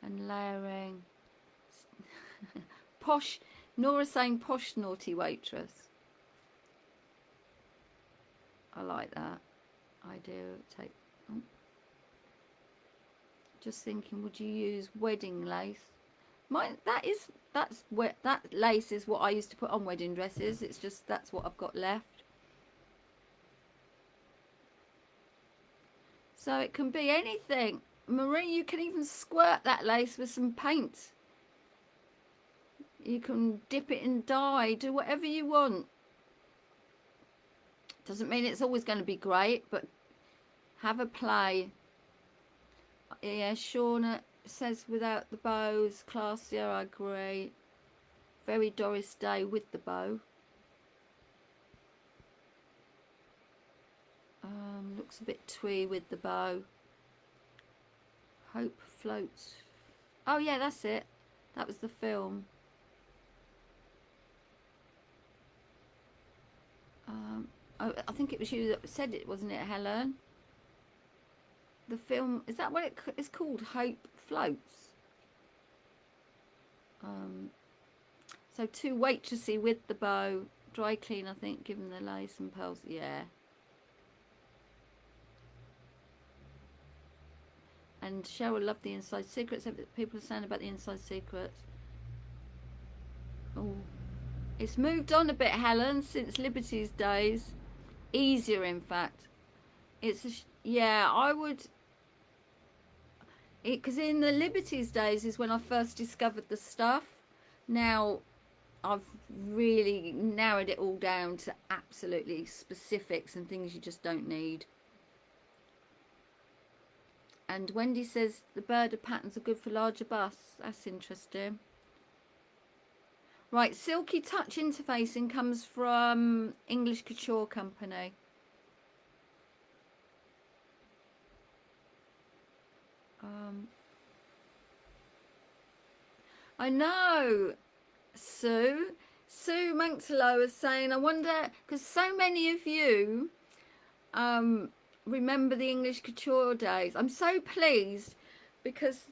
And layering. Posh. Nora saying posh naughty waitress. I like that idea. Take. Oh. Just thinking, would you use wedding lace? That lace is what I used to put on wedding dresses. It's just that's what I've got left. So it can be anything. Marie, you can even squirt that lace with some paint. You can dip it in dye, do whatever you want. Doesn't mean it's always going to be great, but have a play. Yeah, Shauna says without the bows, classier, I agree. Very Doris Day with the bow. Looks a bit twee with the bow. Hope floats. Oh yeah, that's it. That was the film. I think it was you that said it, wasn't it, Helen? The film, is that what it's called? Hope Floats. So too waitressy with the bow. Dry clean, I think, given the lace and pearls. Yeah. And Cheryl loved the inside secrets. People are saying about the inside secrets. Oh, it's moved on a bit, Helen, since Liberty's days. Easier, in fact. It's yeah, I would. Because in the Liberty's days is when I first discovered the stuff. Now, I've really narrowed it all down to absolutely specifics and things you just don't need. And Wendy says the Burda patterns are good for larger busts. That's interesting. Right, Silky Touch interfacing comes from English Couture Company. I know, Sue Manktalo is saying, I wonder, because so many of you remember the English Couture days. I'm so pleased because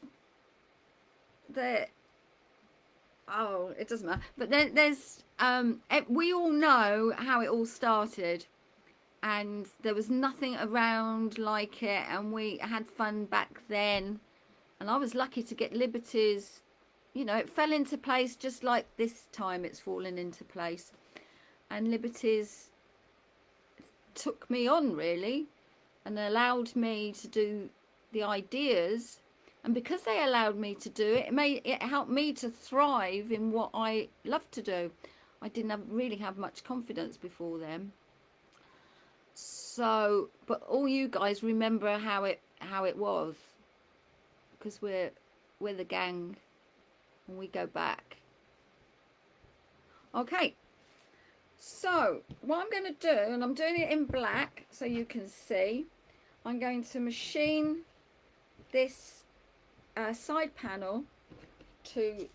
Oh, it doesn't matter. But there's we all know how it all started, and there was nothing around like it, and we had fun back then, and I was lucky to get Liberties. You know, it fell into place just like this time it's fallen into place, and Liberties took me on really, and allowed me to do the ideas. And because they allowed me to do it, it helped me to thrive in what I love to do. I didn't really have much confidence before then. So, but all you guys remember how it was, because we're the gang, and we go back. Okay. So what I'm going to do, and I'm doing it in black so you can see, I'm going to machine this side panel to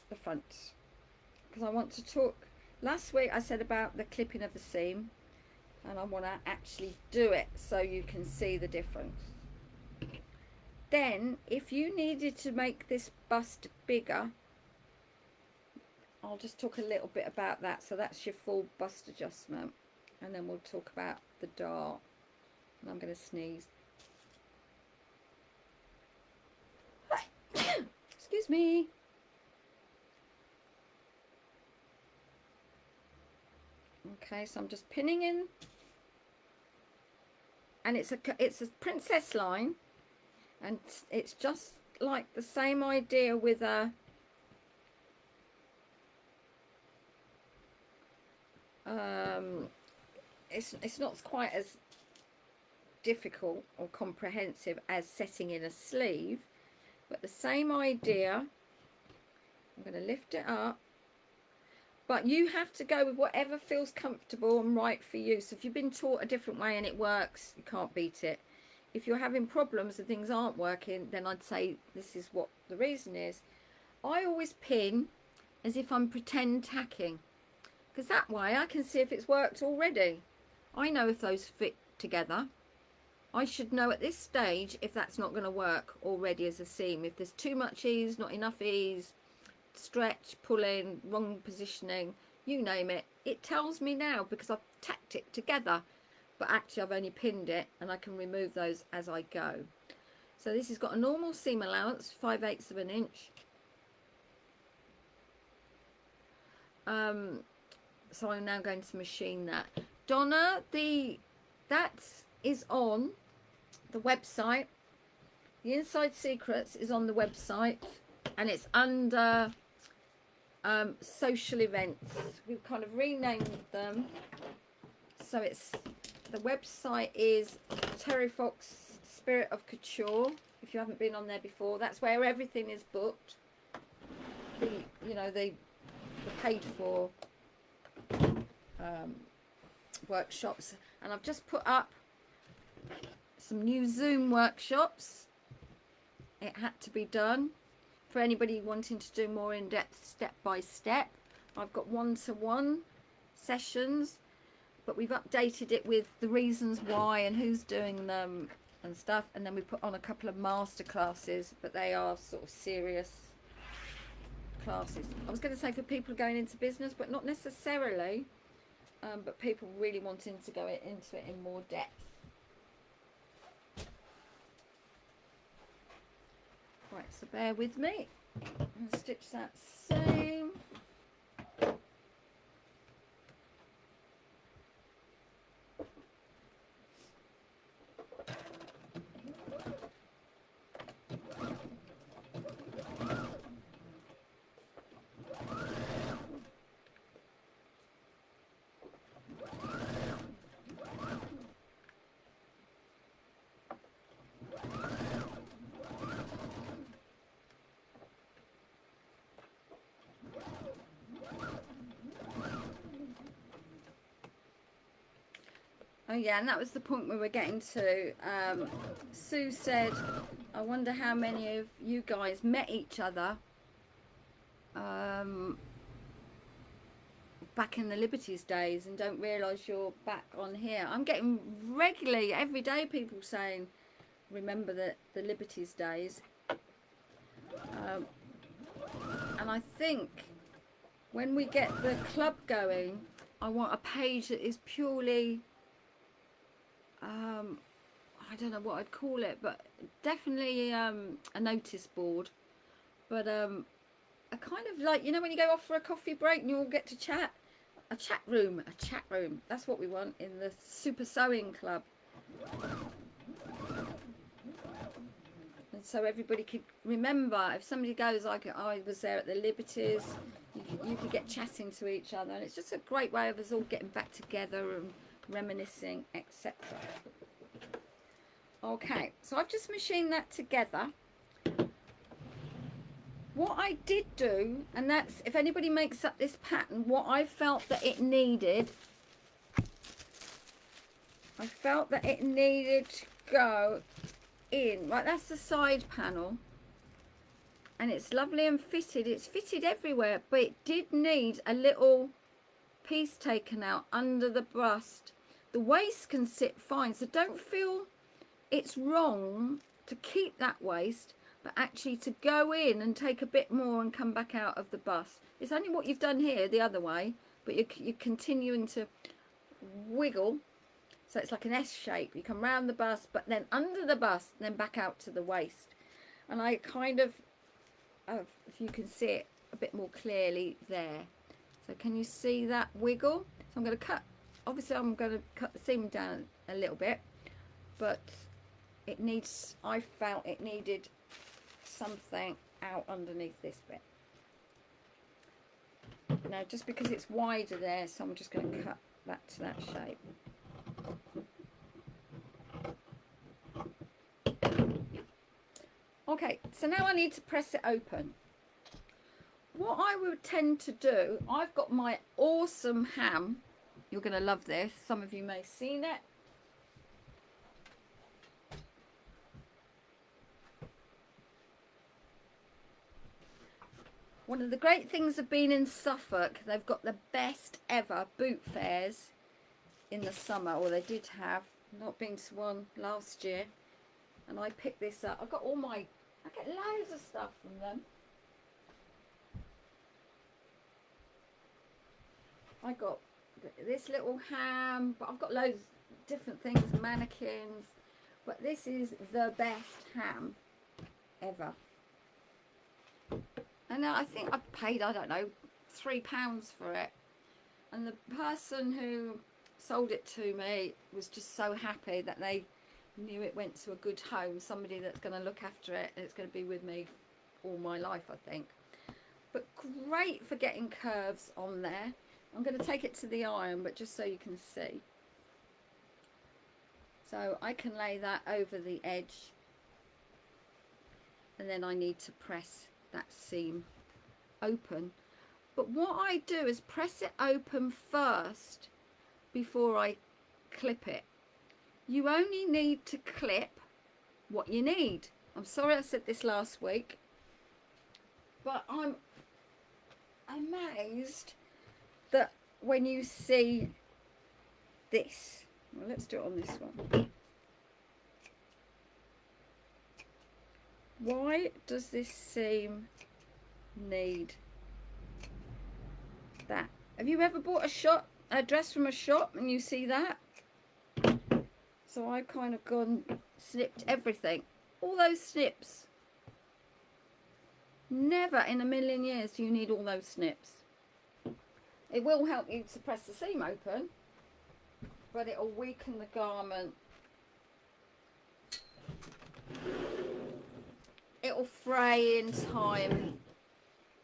the front, because I want to talk. Last week I said about the clipping of the seam, and I want to actually do it so you can see the difference. Then if you needed to make this bust bigger, I'll just talk a little bit about that. So that's your full bust adjustment, and then we'll talk about the dart. And I'm going to sneeze. Excuse me. Okay, so I'm just pinning in, and it's a princess line, and it's just like the same idea with a it's not quite as difficult or comprehensive as setting in a sleeve, but the same idea. I'm going to lift it up, but you have to go with whatever feels comfortable and right for you. So if you've been taught a different way and it works, you can't beat it. If you're having problems and things aren't working, then I'd say this is what the reason is. I always pin as if I'm pretend tacking, because that way I can see if it's worked already. I know if those fit together. I should know at this stage if that's not going to work already as a seam. If there's too much ease, not enough ease, stretch, pulling, wrong positioning, you name it, it tells me now because I've tacked it together, but actually I've only pinned it, and I can remove those as I go. So this has got a normal seam allowance, 5/8 of an inch. So I'm now going to machine that. Donna, that is on the website. The Inside Secrets is on the website, and it's under social events. We've kind of renamed them. So it's, the website is Terry Fox Spirit of Couture. If you haven't been on there before, that's where everything is booked. The paid for workshops, and I've just put up some new Zoom workshops. It had to be done for anybody wanting to do more in-depth step-by-step. I've got one-to-one sessions, but we've updated it with the reasons why and who's doing them and stuff, and then we put on a couple of master classes, but they are sort of serious classes. I was going to say for people going into business, but not necessarily, but people really wanting to go into it in more depth. Right, so bear with me. I'll stitch that seam. Oh yeah, and that was the point we were getting to. Sue said, I wonder how many of you guys met each other back in the Liberties days and don't realise you're back on here. I'm getting regularly, every day, people saying, remember the Liberties days. And I think when we get the club going, I want a page that is purely, I don't know what I'd call it, but definitely a notice board. But a kind of like, you know, when you go off for a coffee break and you all get to chat, a chat room. That's what we want in the Super Sewing Club. And so everybody could remember, if somebody goes like I was there at the Liberties, you could get chatting to each other, and it's just a great way of us all getting back together and reminiscing, etc. Okay, so I've just machined that together. What I did do, and that's, if anybody makes up this pattern, what I felt that it needed, I felt that it needed to go in. Right, that's the side panel. And it's lovely and fitted. It's fitted everywhere, but it did need a little piece taken out under the bust. The waist can sit fine, so don't feel it's wrong to keep that waist, but actually to go in and take a bit more and come back out of the bust. It's only what you've done here the other way, but you're continuing to wiggle. So it's like an S shape. You come round the bust, but then under the bust, then back out to the waist. And I kind of, if you can see it a bit more clearly there. So can you see that wiggle? So I'm going to cut, obviously I'm going to cut the seam down a little bit, but it needs, I felt it needed something out underneath this bit. Now, just because it's wider there, so I'm just going to cut that to that shape. Okay, so now I need to press it open. What I would tend to do, I've got my awesome ham. You're going to love this. Some of you may have seen it. One of the great things of being in Suffolk, they've got the best ever boot fairs in the summer, or they did have. Not been to one last year, and I picked this up. I got all my, I get loads of stuff from them. I got this little ham, but I've got loads of different things, mannequins, but this is the best ham ever. And I think I paid, I don't know, £3 for it. And the person who sold it to me was just so happy that they knew it went to a good home, somebody that's going to look after it, and it's going to be with me all my life, I think. But great for getting curves on there. I'm going to take it to the iron, but just so you can see. So I can lay that over the edge, and then I need to press that seam open. But what I do is press it open first before I clip it. You only need to clip what you need. I'm sorry I said this last week, but I'm amazed that when you see this, well, let's do it on this one. Why does this seam need that? Have you ever bought a dress from a shop and you see that? So I've kind of gone, snipped everything. All those snips. Never in a million years do you need all those snips. It will help you to press the seam open, but it will weaken the garment. It will fray in time.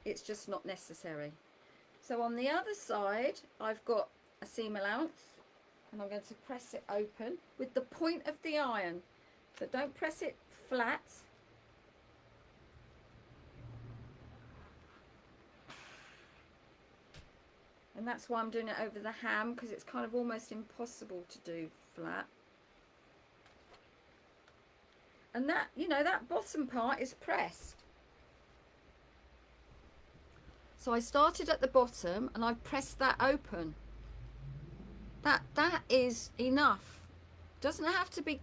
It's just not necessary. So on the other side, I've got a seam allowance, and I'm going to press it open with the point of the iron. So don't press it flat. And that's why I'm doing it over the ham, because it's kind of almost impossible to do flat. And that, you know, that bottom part is pressed. So I started at the bottom and I've pressed that open. That is enough. Doesn't have to be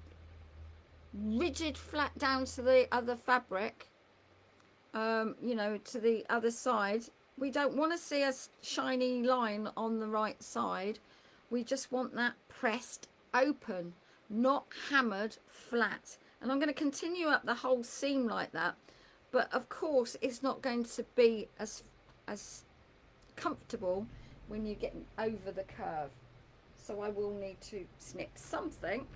rigid flat down to the other fabric, you know, to the other side. We don't want to see a shiny line on the right side. We just want that pressed open, not hammered flat. And I'm going to continue up the whole seam like that. But of course, it's not going to be as comfortable when you get over the curve. So I will need to snip something.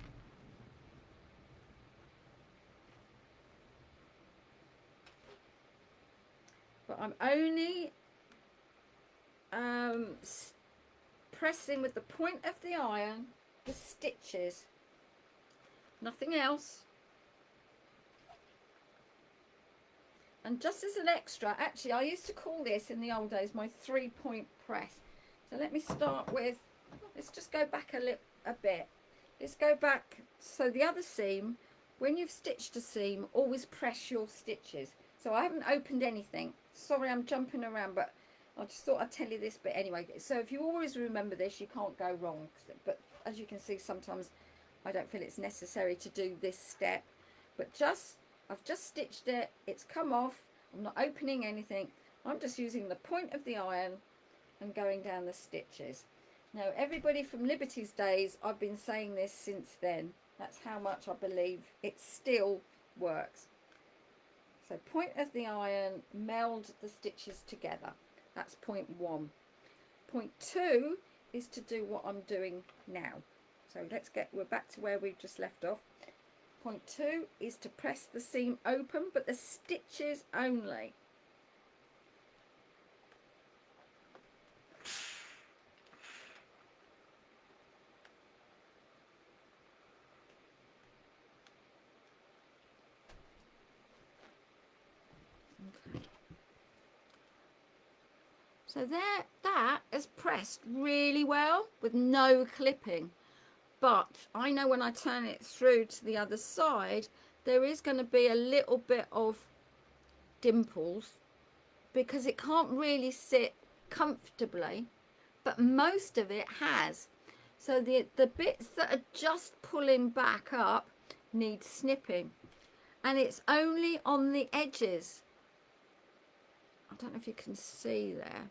But I'm only pressing with the point of the iron the stitches, nothing else. And just as an extra, actually I used to call this in the old days my 3-point press. So let me start with, let's just go back a bit. Let's go back, so the other seam, when you've stitched a seam, always press your stitches. So I haven't opened anything. Sorry, I'm jumping around, but I just thought I'd tell you this bit anyway. So if you always remember this, you can't go wrong. But as you can see, sometimes I don't feel it's necessary to do this step. But I've just stitched it. It's come off. I'm not opening anything. I'm just using the point of the iron and going down the stitches. Now, everybody from Liberty's days, I've been saying this since then. That's how much I believe it still works. So point of the iron, meld the stitches together. That's point 1. Point 2 is to do what I'm doing now. So we're back to where we've just left off. Point 2 is to press the seam open, but the stitches only. So that is pressed really well with no clipping. But I know when I turn it through to the other side, there is going to be a little bit of dimples because it can't really sit comfortably, but most of it has. So the bits that are just pulling back up need snipping, and it's only on the edges. I don't know if you can see there.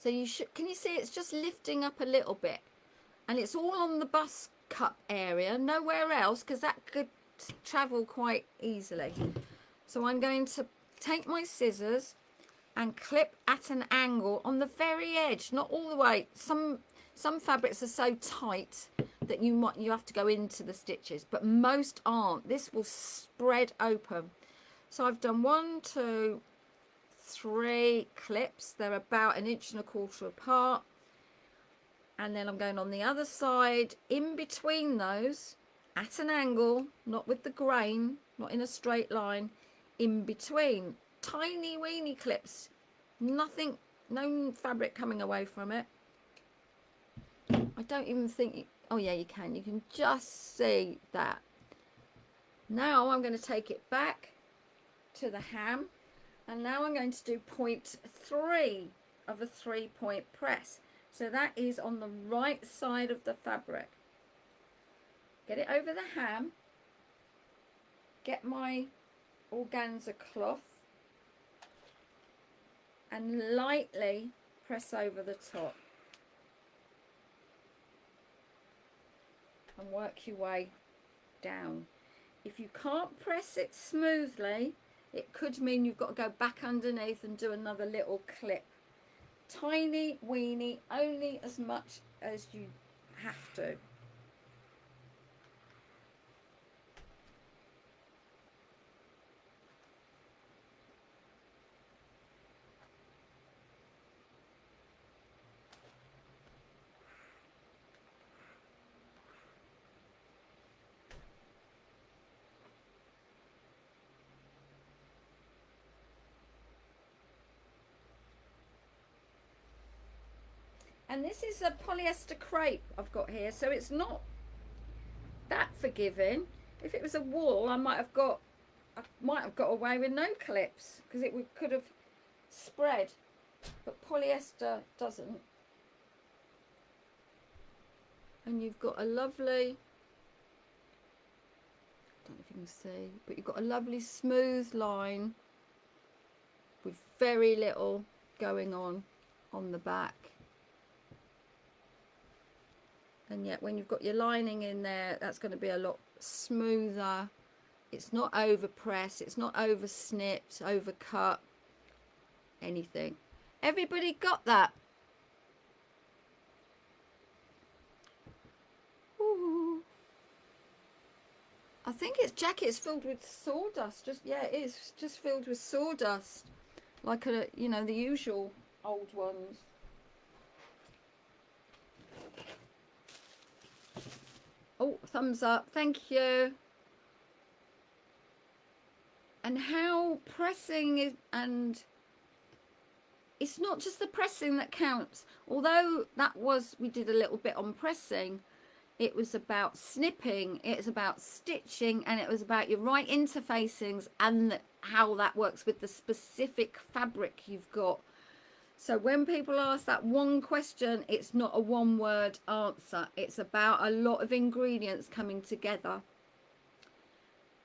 So can you see it's just lifting up a little bit, and it's all on the bust cut area, nowhere else, because that could travel quite easily. So I'm going to take my scissors and clip at an angle on the very edge, not all the way. Some fabrics are so tight that you have to go into the stitches, but most aren't. This will spread open. So I've done 1, 2, 3 clips. They're about 1.25 inches apart, and then I'm going on the other side in between those at an angle, not with the grain, not in a straight line, in between. Tiny weeny clips, nothing, no fabric coming away from it. I don't even think oh yeah, you can just see that. Now I'm going to take it back to the ham. And now I'm going to do point 3 of a 3-point press. So that is on the right side of the fabric. Get it over the ham. Get my organza cloth. And lightly press over the top. And work your way down. If you can't press it smoothly, it could mean you've got to go back underneath and do another little clip. Tiny weeny, only as much as you have to. And this is a polyester crepe I've got here, so it's not that forgiving. If it was a wool, I might have got away with no clips because it could have spread, but polyester doesn't. And you've got a lovely, I don't know if you can see, but you've got a lovely smooth line with very little going on the back. And yet when you've got your lining in there, that's going to be a lot smoother. It's not over pressed, it's not over snipped, over cut, anything. Everybody got that? Ooh. I think its jacket's filled with sawdust. Just, yeah, it is just filled with sawdust, like a, you know, the usual old ones. Oh, thumbs up, thank you. And how pressing is, and it's not just the pressing that counts. Although that was, we did a little bit on pressing, it was about snipping, it's about stitching, and it was about your right interfacings and how that works with the specific fabric you've got. So when people ask that one question, it's not a one-word answer. It's about a lot of ingredients coming together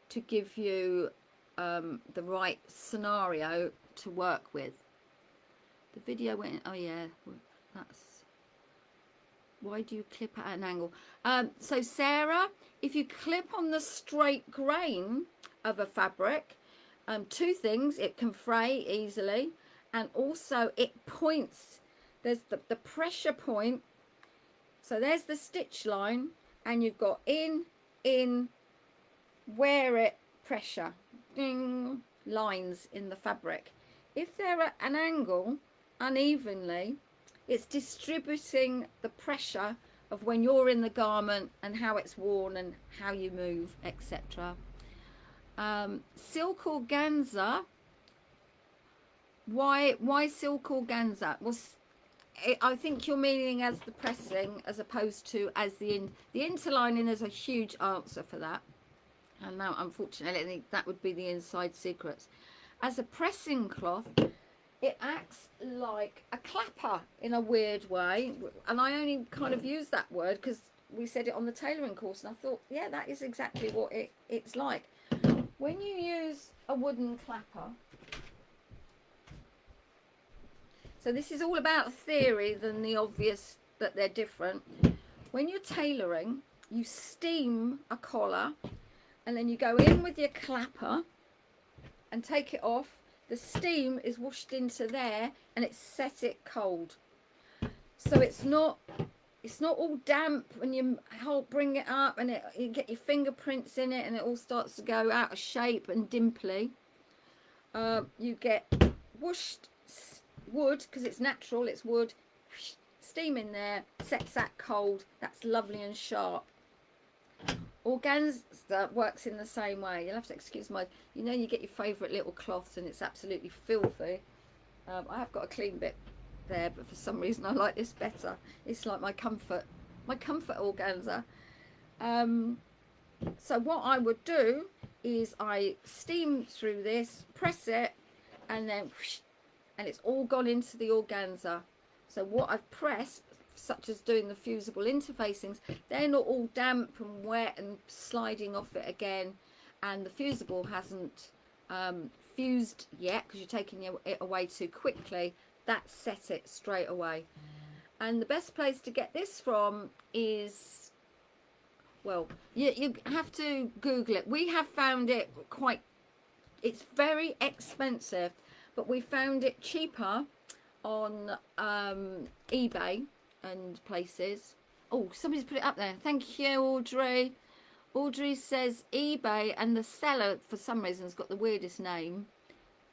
to give you the right scenario to work with. The video went, oh yeah, that's, why do you clip at an angle? So Sarah, if you clip on the straight grain of a fabric, two things, it can fray easily, and also it points, there's the pressure point, so there's the stitch line, and you've got in, wear it, pressure, ding, lines in the fabric. If they're at an angle unevenly, it's distributing the pressure of when you're in the garment and how it's worn and how you move, etc. Silk organza. Why silk organza? Well, I think you're meaning as the pressing as opposed to as the interlining. There's a huge answer for that, and now unfortunately I think that would be the inside secrets. As a pressing cloth, it acts like a clapper in a weird way, and I only kind of use that word because we said it on the tailoring course, and I thought, yeah, that is exactly what it's like. When you use a wooden clapper, so this is all about theory than the obvious that they're different. When you're tailoring, you steam a collar, and then you go in with your clapper and take it off. The steam is washed into there, and it's set it cold. So it's not all damp when you bring it up, and you get your fingerprints in it, and it all starts to go out of shape and dimply. You get washed wood because it's natural, it's wood. Steam in there, sets that cold. That's lovely and sharp. Organza works in the same way. You'll have to excuse my, you know, you get your favourite little cloths and it's absolutely filthy. I have got a clean bit there, but for some reason I like this better. It's like my comfort organza. So what I would do is I steam through this, press it, and then whoosh, and it's all gone into the organza. So what I've pressed, such as doing the fusible interfacings, they're not all damp and wet and sliding off it again, and the fusible hasn't fused yet because you're taking it away too quickly. That set it straight away. And the best place to get this from is, well, you have to Google it. We have found it quite, it's very expensive, but we found it cheaper on eBay and places. Oh, somebody's put it up there. Thank you, Audrey. Audrey says eBay, and the seller for some reason has got the weirdest name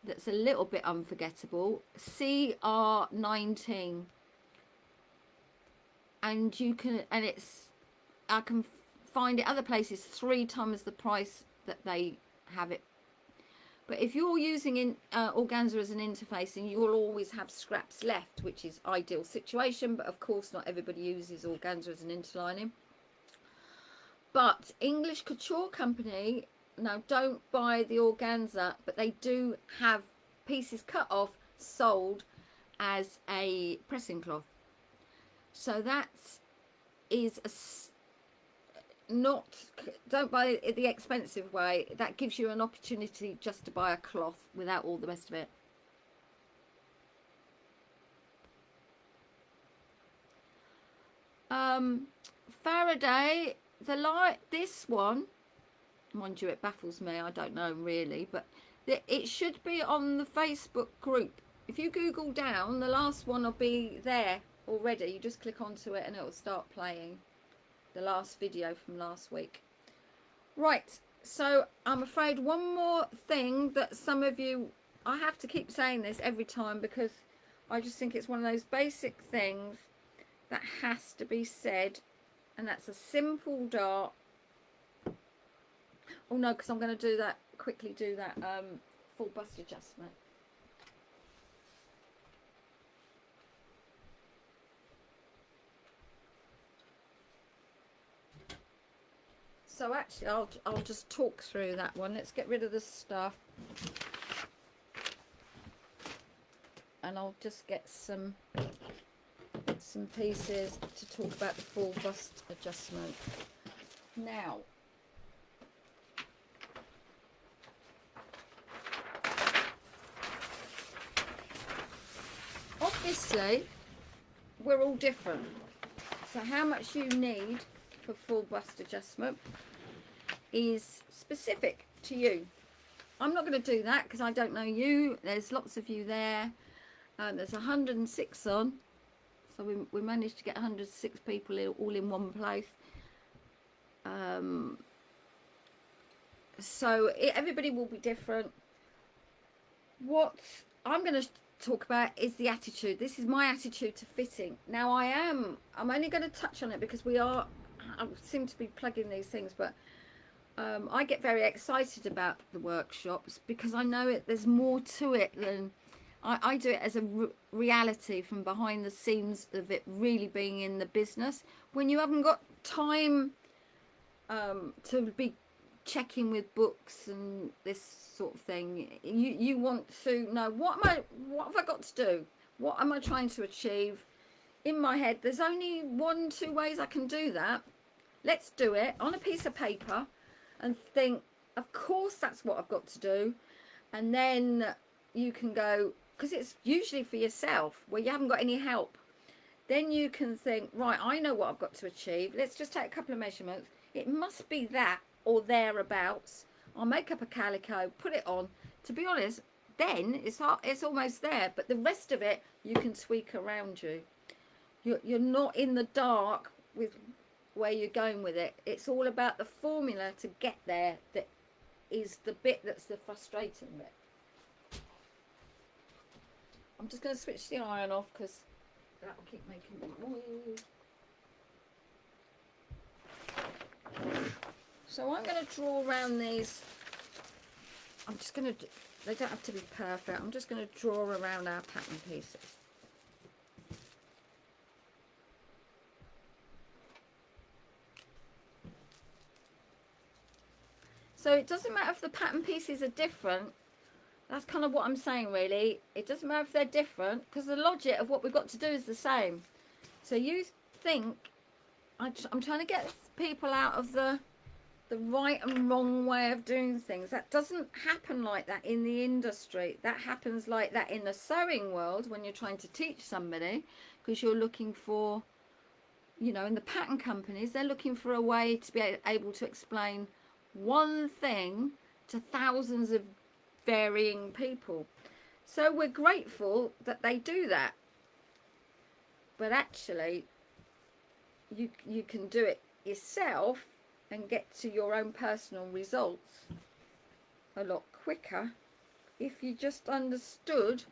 that's a little bit unforgettable, CR19. And you can, and it's, I can find it other places 3 times the price that they have it. But if you're using organza as an interfacing, you will always have scraps left, which is ideal situation. But of course, not everybody uses organza as an interlining. But English Couture Company, now don't buy the organza, but they do have pieces cut off, sold as a pressing cloth. So that is don't buy it the expensive way. That gives you an opportunity just to buy a cloth without all the rest of it. Faraday, the light, this one, mind you, it baffles me, I don't know really, but it should be on the Facebook group. If you Google down, the last one will be there already. You just click onto it and it will start playing the last video from last week. Right, so I'm afraid one more thing that some of you, I have to keep saying this every time because I just think it's one of those basic things that has to be said, and that's a simple dart. Oh no, because I'm going to do that, quickly do that full bust adjustment. So actually I'll just talk through that one. Let's get rid of the stuff. And I'll just get some bits and pieces to talk about the full bust adjustment. Now, obviously we're all different, so how much you need for full bust adjustment is specific to you. I'm not going to do that because I don't know you. There's lots of you there. There's 106 on, so we managed to get 106 people all in one place. So everybody will be different. What I'm going to talk about is the attitude. This is my attitude to fitting. Now I'm only going to touch on it because I seem to be plugging these things, but I get very excited about the workshops because I know there's more to it than I do it as a reality from behind the scenes of it really being in the business. When you haven't got time to be checking with books and this sort of thing, you want to know what have I got to do? What am I trying to achieve? In my head, there's only 1-2 ways I can do that. Let's do it on a piece of paper and think, of course that's what I've got to do. And then you can go, because it's usually for yourself where you haven't got any help. Then you can think, right, I know what I've got to achieve. Let's just take a couple of measurements. It must be that or thereabouts. I'll make up a calico, put it on. To be honest, then it's almost there. But the rest of it, you can tweak around you. You're not in the dark with where you're going with it. It's all about the formula to get there that is the bit that's the frustrating bit. I'm just going to switch the iron off because that will keep making noise. So I'm going to draw around these. I'm just going to, they don't have to be perfect. I'm just going to draw around our pattern pieces. So it doesn't matter if the pattern pieces are different. That's kind of what I'm saying, really. It doesn't matter if they're different because the logic of what we've got to do is the same. So you think, I'm trying to get people out of the right and wrong way of doing things. That doesn't happen like that in the industry. That happens like that in the sewing world when you're trying to teach somebody, because you're looking for, you know, in the pattern companies, they're looking for a way to be able to explain one thing to thousands of varying people. So we're grateful that they do that, but actually you can do it yourself and get to your own personal results a lot quicker if you just understood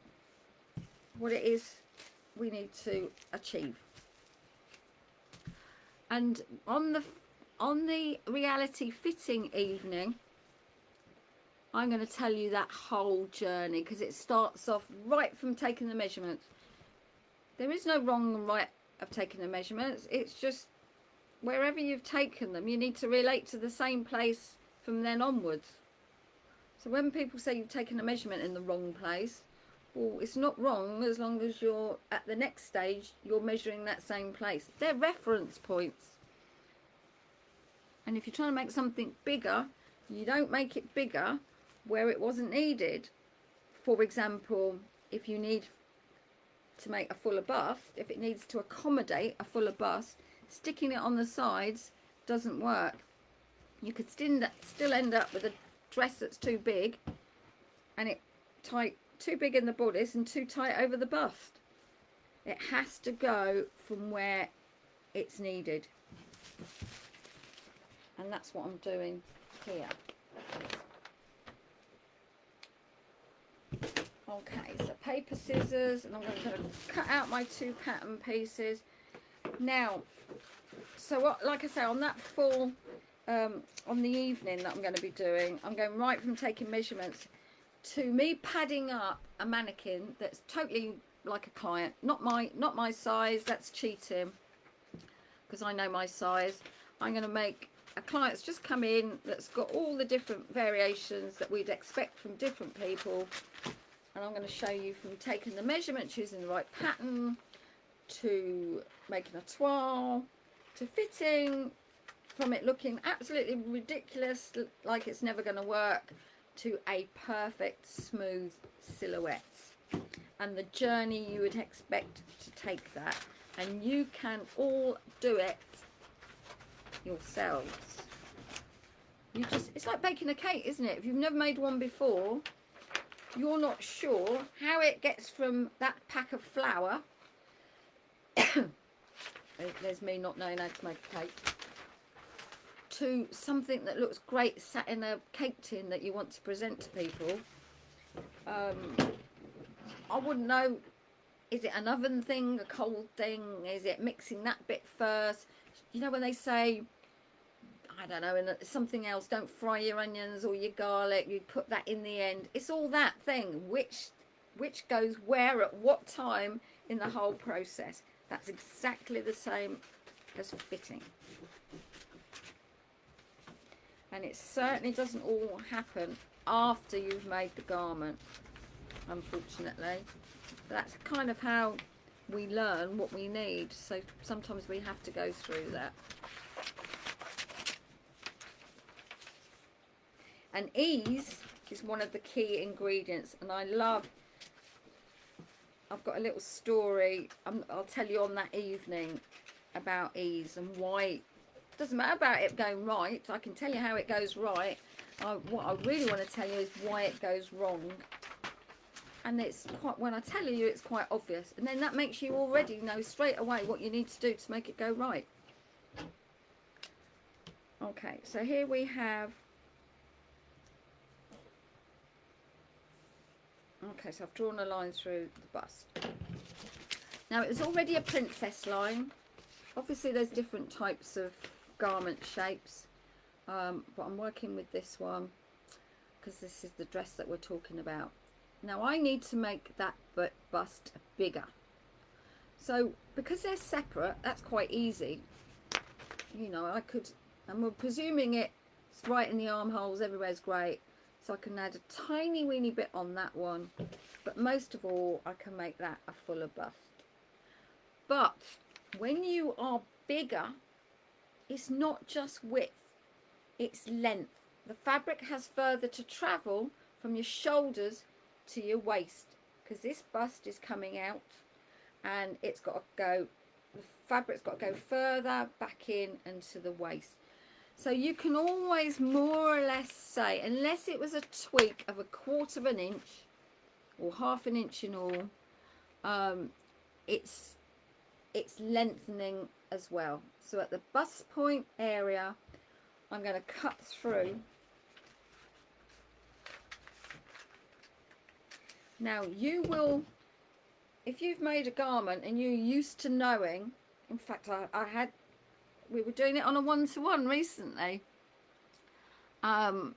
what it is we need to achieve. And on the reality fitting evening, I'm going to tell you that whole journey, because it starts off right from taking the measurements. There is no wrong and right of taking the measurements. It's just wherever you've taken them, you need to relate to the same place from then onwards. So when people say you've taken a measurement in the wrong place, well, it's not wrong as long as you're at the next stage, you're measuring that same place. They're reference points. And if you're trying to make something bigger, you don't make it bigger where it wasn't needed. For example, if you need to make a fuller bust, if it needs to accommodate a fuller bust, sticking it on the sides doesn't work. You could still end up with a dress that's too big, and it tight, too big in the bodice and too tight over the bust. It has to go from where it's needed, and that's what I'm doing here. Okay, so paper, scissors, and I'm going to cut out my 2 pattern pieces. Now, so what, like I say, on that full, on the evening that I'm going to be doing, I'm going right from taking measurements to me padding up a mannequin that's totally like a client. Not my size, that's cheating, because I know my size. I'm going to make a client that's just come in, that's got all the different variations that we'd expect from different people. And I'm going to show you from taking the measurement, choosing the right pattern, to making a toile, to fitting, from it looking absolutely ridiculous, like it's never going to work, to a perfect smooth silhouette. And the journey you would expect to take that. And you can all do it yourselves. It's like baking a cake, isn't it? If you've never made one before, you're not sure how it gets from that pack of flour there's me not knowing how to make a cake, to something that looks great sat in a cake tin that you want to present to people. I wouldn't know, is it an oven thing, a cold thing, is it mixing that bit first? You know when they say, I don't know, and something else, don't fry your onions or your garlic, you put that in the end. It's all that thing, which goes where at what time in the whole process. That's exactly the same as fitting. And it certainly doesn't all happen after you've made the garment, unfortunately. But that's kind of how we learn what we need, so sometimes we have to go through that. And ease is one of the key ingredients, and I've got a little story I'll tell you on that evening about ease and why. It doesn't matter about it going right, I can tell you how it goes right. What I really want to tell you is why it goes wrong. And it's quite, when I tell you, it's quite obvious, and then that makes you already know straight away what you need to do to make it go right. Okay, so here we have, okay, so I've drawn a line through the bust. Now it's already a princess line. Obviously there's different types of garment shapes, but I'm working with this one because this is the dress that we're talking about. Now I need to make that bust bigger. So because they're separate, that's quite easy. You know, I could, and we're presuming it's right in the armholes, everywhere's great. So I can add a tiny weeny bit on that one. But most of all, I can make that a fuller bust. But when you are bigger, it's not just width, it's length. The fabric has further to travel from your shoulders to your waist, because this bust is coming out and it's got to go, the fabric's got to go further back in and to the waist. So you can always more or less say, unless it was a tweak of 1/4 of an inch or 1/2 an inch in all, it's lengthening as well. So at the bust point area, I'm going to cut through. Now you will, if you've made a garment and you're used to knowing, in fact we were doing it on a 1-to-1 recently, and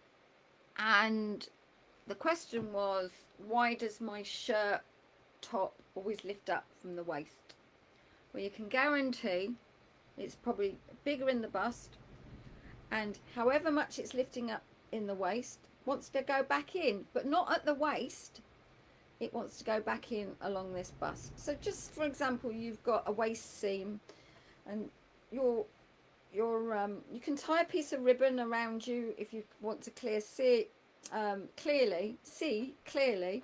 the question was, why does my shirt top always lift up from the waist? Well, you can guarantee it's probably bigger in the bust, and however much it's lifting up in the waist wants to go back in, but not at the waist. It wants to go back in along this bust. So just for example, you've got a waist seam, and you can tie a piece of ribbon around you if you want to see clearly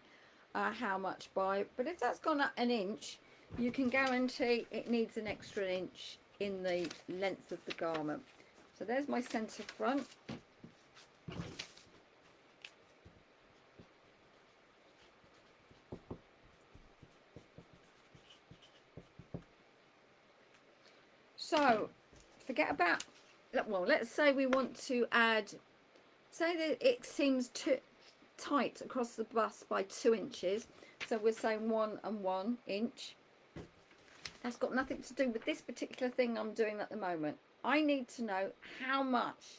how much by. But if that's gone up an inch, you can guarantee it needs an extra inch in the length of the garment. So there's my centre front. So forget about, well, let's say we want to add, say that it seems too tight across the bust by 2 inches. So we're saying 1 and 1 inch. That's got nothing to do with this particular thing I'm doing at the moment. I need to know how much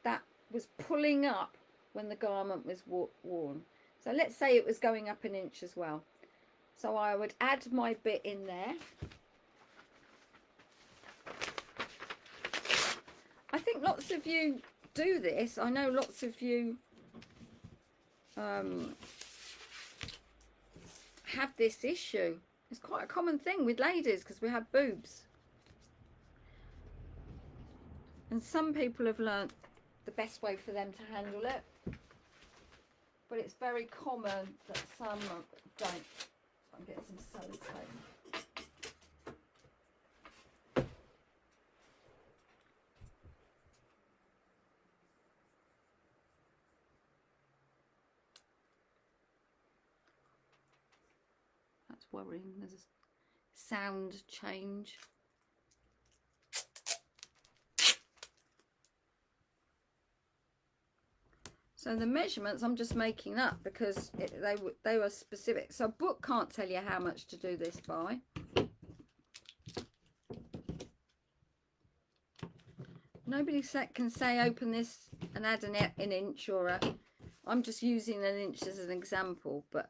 that was pulling up when the garment was worn. So let's say it was going up 1 inch as well. So I would add my bit in there. I think lots of you do this. I know lots of you have this issue. It's quite a common thing with ladies because we have boobs. And some people have learnt the best way for them to handle it. But it's very common that some don't. So I'm getting some sellotape. That's worrying. There's a sound change. So the measurements I'm just making up because they were specific. So a book can't tell you how much to do this by. Nobody can say open this and add an inch or a... I'm just using 1 inch as an example, but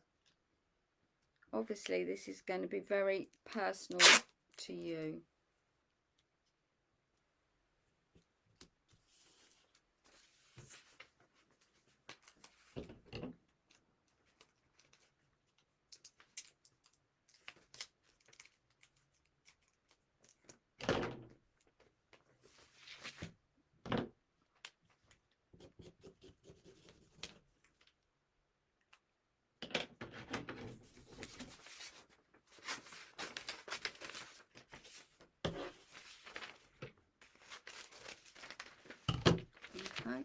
obviously this is going to be very personal to you. Okay,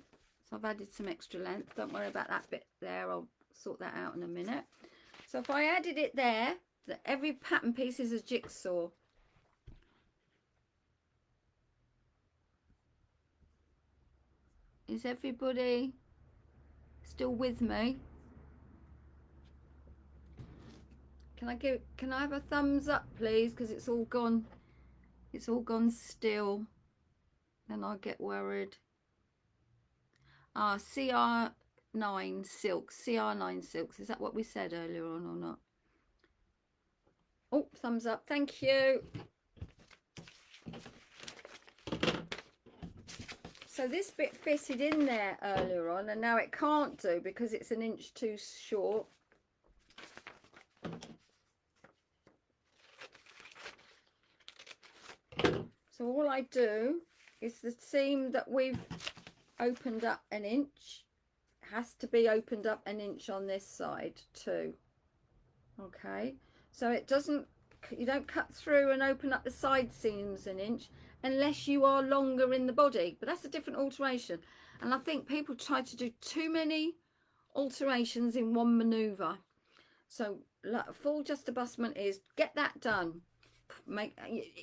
so I've added some extra length. Don't worry about that bit there. I'll sort that out in a minute. So if I added it there, every pattern piece is a jigsaw. Is everybody still with me? Can I have a thumbs up please, because it's all gone still. Then I'll get worried. CR9 silks. CR9 silks. Is that what we said earlier on or not? Oh, thumbs up. Thank you. So this bit fitted in there earlier on and now it can't do because it's 1 inch too short. So all I do is the seam that we've opened up 1 inch has to be opened up 1 inch on this side too. Okay, so it doesn't, you don't cut through and open up the side seams 1 inch unless you are longer in the body, but that's a different alteration. And I think people try to do too many alterations in one maneuver. So full just abutment is get that done.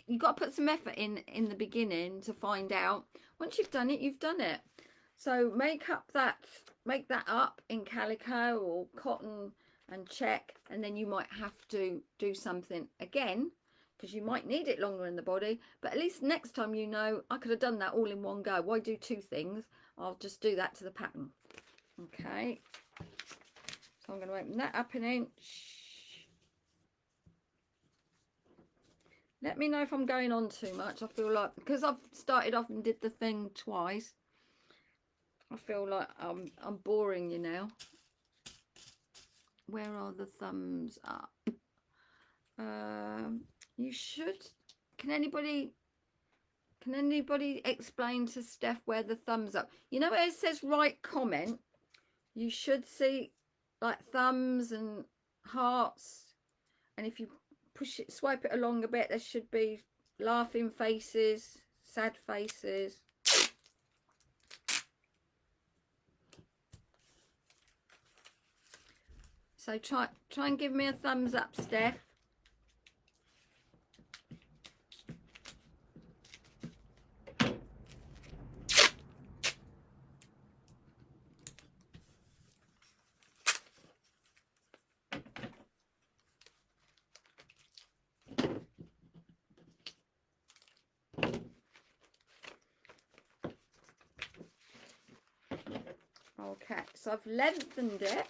You've got to put some effort in the beginning to find out. Once you've done it, you've done it. So make that up in calico or cotton and check, and then you might have to do something again because you might need it longer in the body, but at least next time you know I could have done that all in one go. Why do 2 things? I'll just do that to the pattern. Okay, so I'm going to open that up 1 inch. Let me know if I'm going on too much. I feel like, because I've started off and did the thing twice, I feel like I'm boring you now. Where are the thumbs up? You should. Can anybody explain to Steph where the thumbs up? You know where it says write comment? You should see like thumbs and hearts, and if you push it, swipe it along a bit, there should be laughing faces, sad faces. So try and give me a thumbs up, Steph. Okay, so I've lengthened it.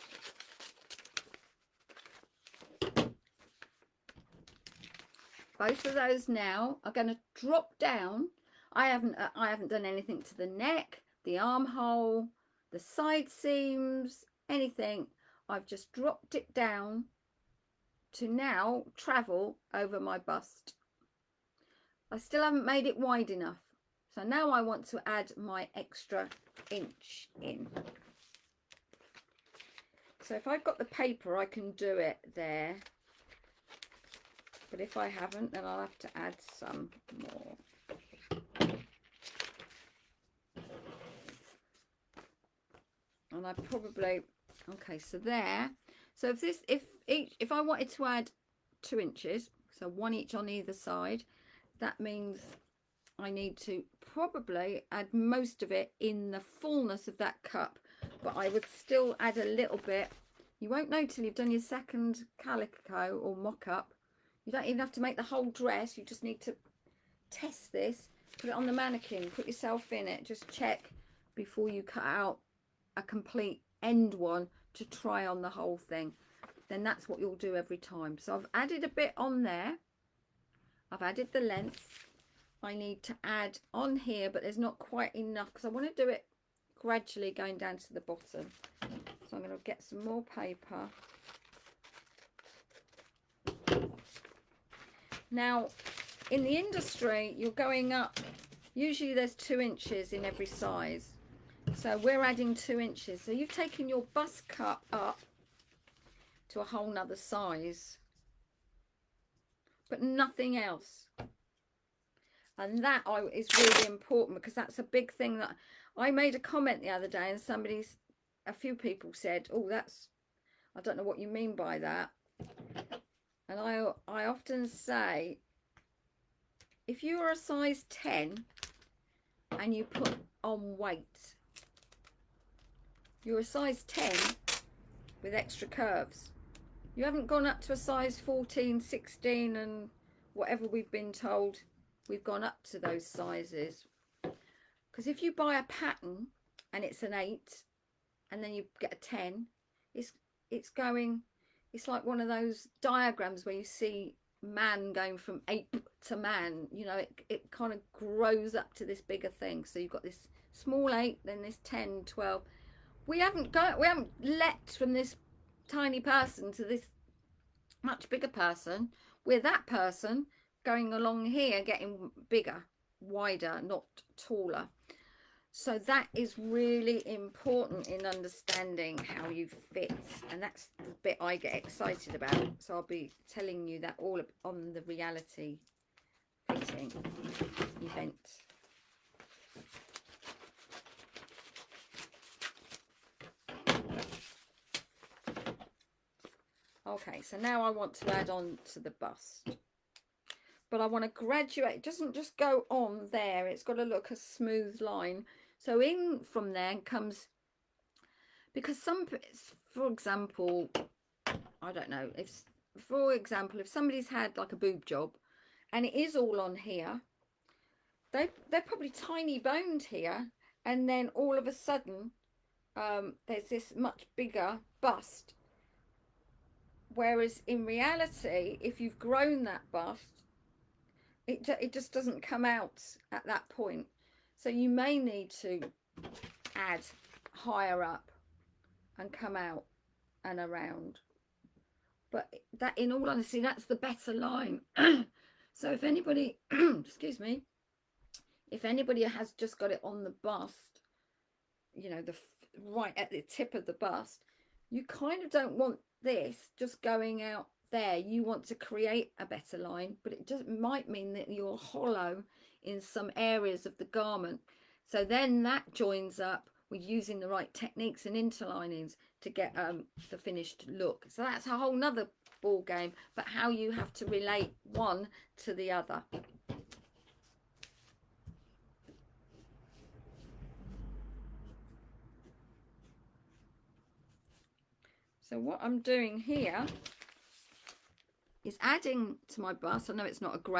Both of those now are going to drop down. I haven't done anything to the neck, the armhole, the side seams, anything. I've just dropped it down to now travel over my bust. I still haven't made it wide enough. So now I want to add my extra inch in. So if I've got the paper, I can do it there. But if I haven't, then I'll have to add some more. And I probably, okay, so there. So if this, if I wanted to add 2 inches, so 1 each on either side, that means I need to probably add most of it in the fullness of that cup, but I would still add a little bit. You won't know till you've done your second calico or mock-up. You don't even have to make the whole dress. You just need to test this, put it on the mannequin, put yourself in it, just check before you cut out a complete end one to try on the whole thing. Then that's what you'll do every time. So I've added a bit on there. I've added the length. I need to add on here, but there's not quite enough because I want to do it gradually going down to the bottom. So I'm going to get some more paper. Now, in the industry, you're going up. Usually there's 2 inches in every size. So we're adding 2 inches. So you've taken your bust cut up to a whole nother size, but nothing else. And that is really important because that's a big thing that I made a comment the other day, and a few people said, oh, I don't know what you mean by that. And I often say, if you are a size 10 and you put on weight, you're a size 10 with extra curves. You haven't gone up to a size 14, 16 and whatever we've been told. We've gone up to those sizes. Because if you buy a pattern and it's an 8 and then you get a 10, it's like one of those diagrams where you see man going from ape to man. You know, it kind of grows up to this bigger thing. So you've got this small 8, then this 10, 12. We haven't leapt from this tiny person to this much bigger person. We're that person going along here, getting bigger, wider, not taller. So that is really important in understanding how you fit, and that's the bit I get excited about. So I'll be telling you that all on the reality fitting event. Okay, so now I want to add on to the bust. But I want to graduate. It doesn't just go on there. It's got to look a smooth line. So in from there comes, because for example, I don't know, if somebody's had like a boob job and it is all on here, they're probably tiny boned here, and then all of a sudden there's this much bigger bust. Whereas in reality, if you've grown that bust, it just doesn't come out at that point. So you may need to add higher up and come out and around. But that, in all honesty, that's the better line. So if anybody, excuse me, if anybody has just got it on the bust, you know, right at the tip of the bust, you kind of don't want this just going out there, you want to create a better line, but it just might mean that you're hollow in some areas of the garment. So then that joins up with using the right techniques and interlinings to get the finished look. So that's a whole nother ball game, but how you have to relate one to the other. So what I'm doing here is adding to my bust. I know it's not a great